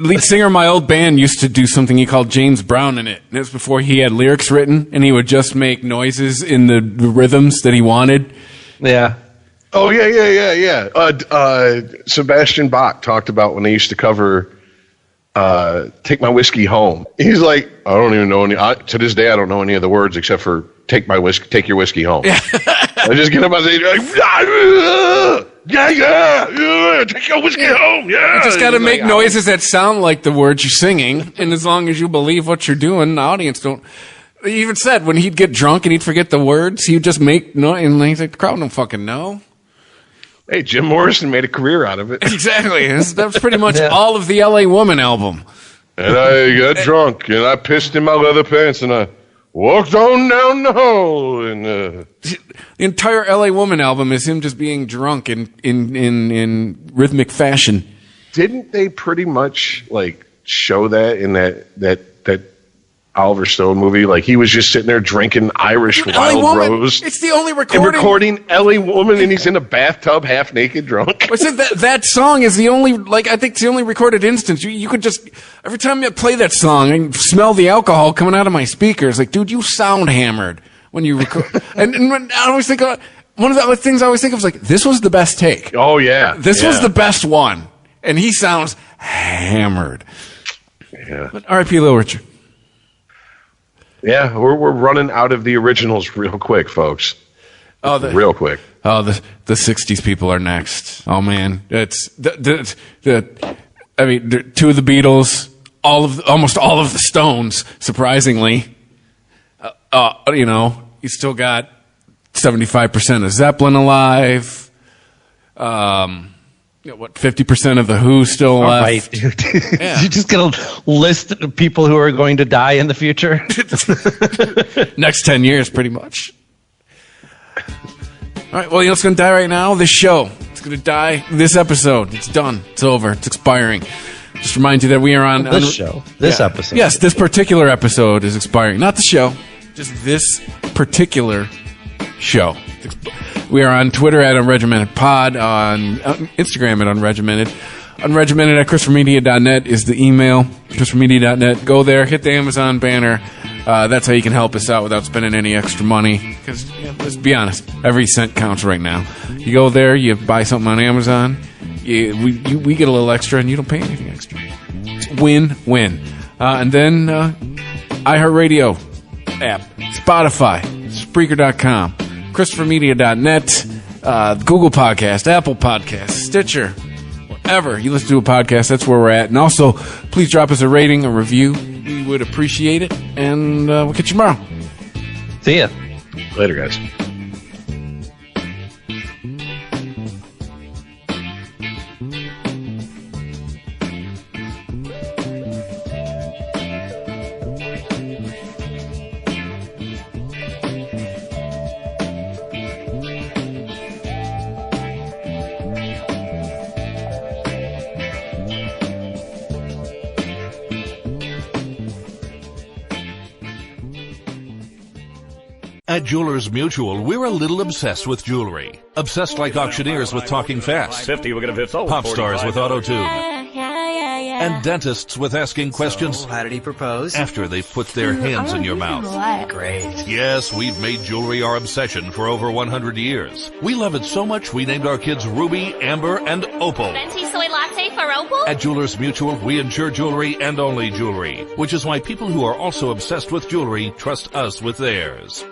E: Lead singer of my old band used to do something he called James Brown in it. And it was before he had lyrics written, and he would just make noises in the rhythms that he wanted.
F: Yeah.
G: Oh, yeah. Sebastian Bach talked about when they used to cover Take My Whiskey Home. He's like, I don't even know to this day, I don't know any of the words except for Take Your Whiskey Home. I just get up on stage like, yeah, take your whiskey home, yeah.
E: You just got to make noises that sound like the words you're singing, and as long as you believe what you're doing, the audience don't. He even said when he'd get drunk and he'd forget the words, he'd just make noise, and he's like, the crowd don't fucking know.
G: Hey, Jim Morrison made a career out of it.
E: Exactly. That's pretty much all of the L.A. Woman album.
G: And I got drunk, and I pissed in my leather pants, and I walked on down the hall, and
E: the entire L.A. Woman album is him just being drunk in rhythmic fashion.
G: Didn't they pretty much like show that in that Oliver Stone movie? Like he was just sitting there drinking Irish Wild Rose.
E: It's the only recording.
G: And recording L.A. Woman, and he's in a bathtub, half naked, drunk.
E: That song is the only, I think it's the only recorded instance. You could just, every time you play that song, I can smell the alcohol coming out of my speakers. Like, dude, you sound hammered when you record. and I always think, one of the other things I always think of is like, this was the best take.
G: Oh, yeah.
E: This was the best one. And he sounds hammered.
G: Yeah.
E: But R.I.P. Little Richard.
G: Yeah, we're running out of the originals real quick, folks. Real quick.
E: Oh, the 60s people are next. Oh man, it's two of the Beatles, almost all of the Stones. Surprisingly, you still got 75% of Zeppelin alive. 50% of the Who still left?
F: Right, dude. Yeah. You're just going to list the people who are going to die in the future?
E: Next 10 years, pretty much. All right, well, what's going to die right now? This show. It's going to die this episode. It's done. It's over. It's expiring. Just remind you that we are on...
F: This show. This episode.
E: Yes, this particular episode is expiring. Not the show. Just this particular show. We are on Twitter at UnregimentedPod, on Instagram at Unregimented. Unregimented at ChristopherMedia.net is the email. ChristopherMedia.net. Go there, hit the Amazon banner. That's how you can help us out without spending any extra money. Because, let's be honest, every cent counts right now. You go there, you buy something on Amazon, we get a little extra, and you don't pay anything extra. It's win-win. And then iHeartRadio app, Spotify, Spreaker.com. ChristopherMedia.net, Google Podcast, Apple Podcast, Stitcher, wherever you listen to a podcast, that's where we're at. And also, please drop us a rating, a review. We would appreciate it. And we'll catch you tomorrow.
F: See ya.
G: Later, guys.
K: At Jewelers Mutual, we're a little obsessed with jewelry. Obsessed like auctioneers with talking fast.
L: 50, we're gonna sold.
K: Pop stars with auto-tune.
M: Yeah.
K: And dentists with asking questions.
J: So, how did he propose?
K: After they've put their hands in your mouth.
M: What?
J: Great.
K: Yes, we've made jewelry our obsession for over 100 years. We love it so much we named our kids Ruby, Amber, and Opal.
M: Venti soy latte for Opal?
K: At Jewelers Mutual, we insure jewelry and only jewelry, which is why people who are also obsessed with jewelry trust us with theirs.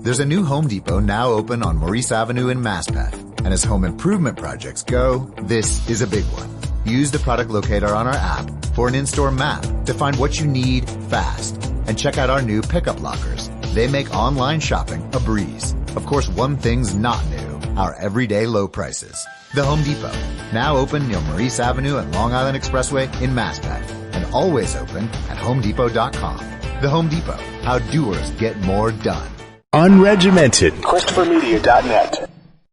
C: There's a new Home Depot now open on Maurice Avenue in Maspeth. And as home improvement projects go, this is a big one. Use the product locator on our app for an in-store map to find what you need fast. And check out our new pickup lockers. They make online shopping a breeze. Of course, one thing's not new, our everyday low prices. The Home Depot, now open near Maurice Avenue and Long Island Expressway in Maspeth, and always open at HomeDepot.com. The Home Depot, how doers get more done.
A: Unregimented.
B: ChristopherMedia.net.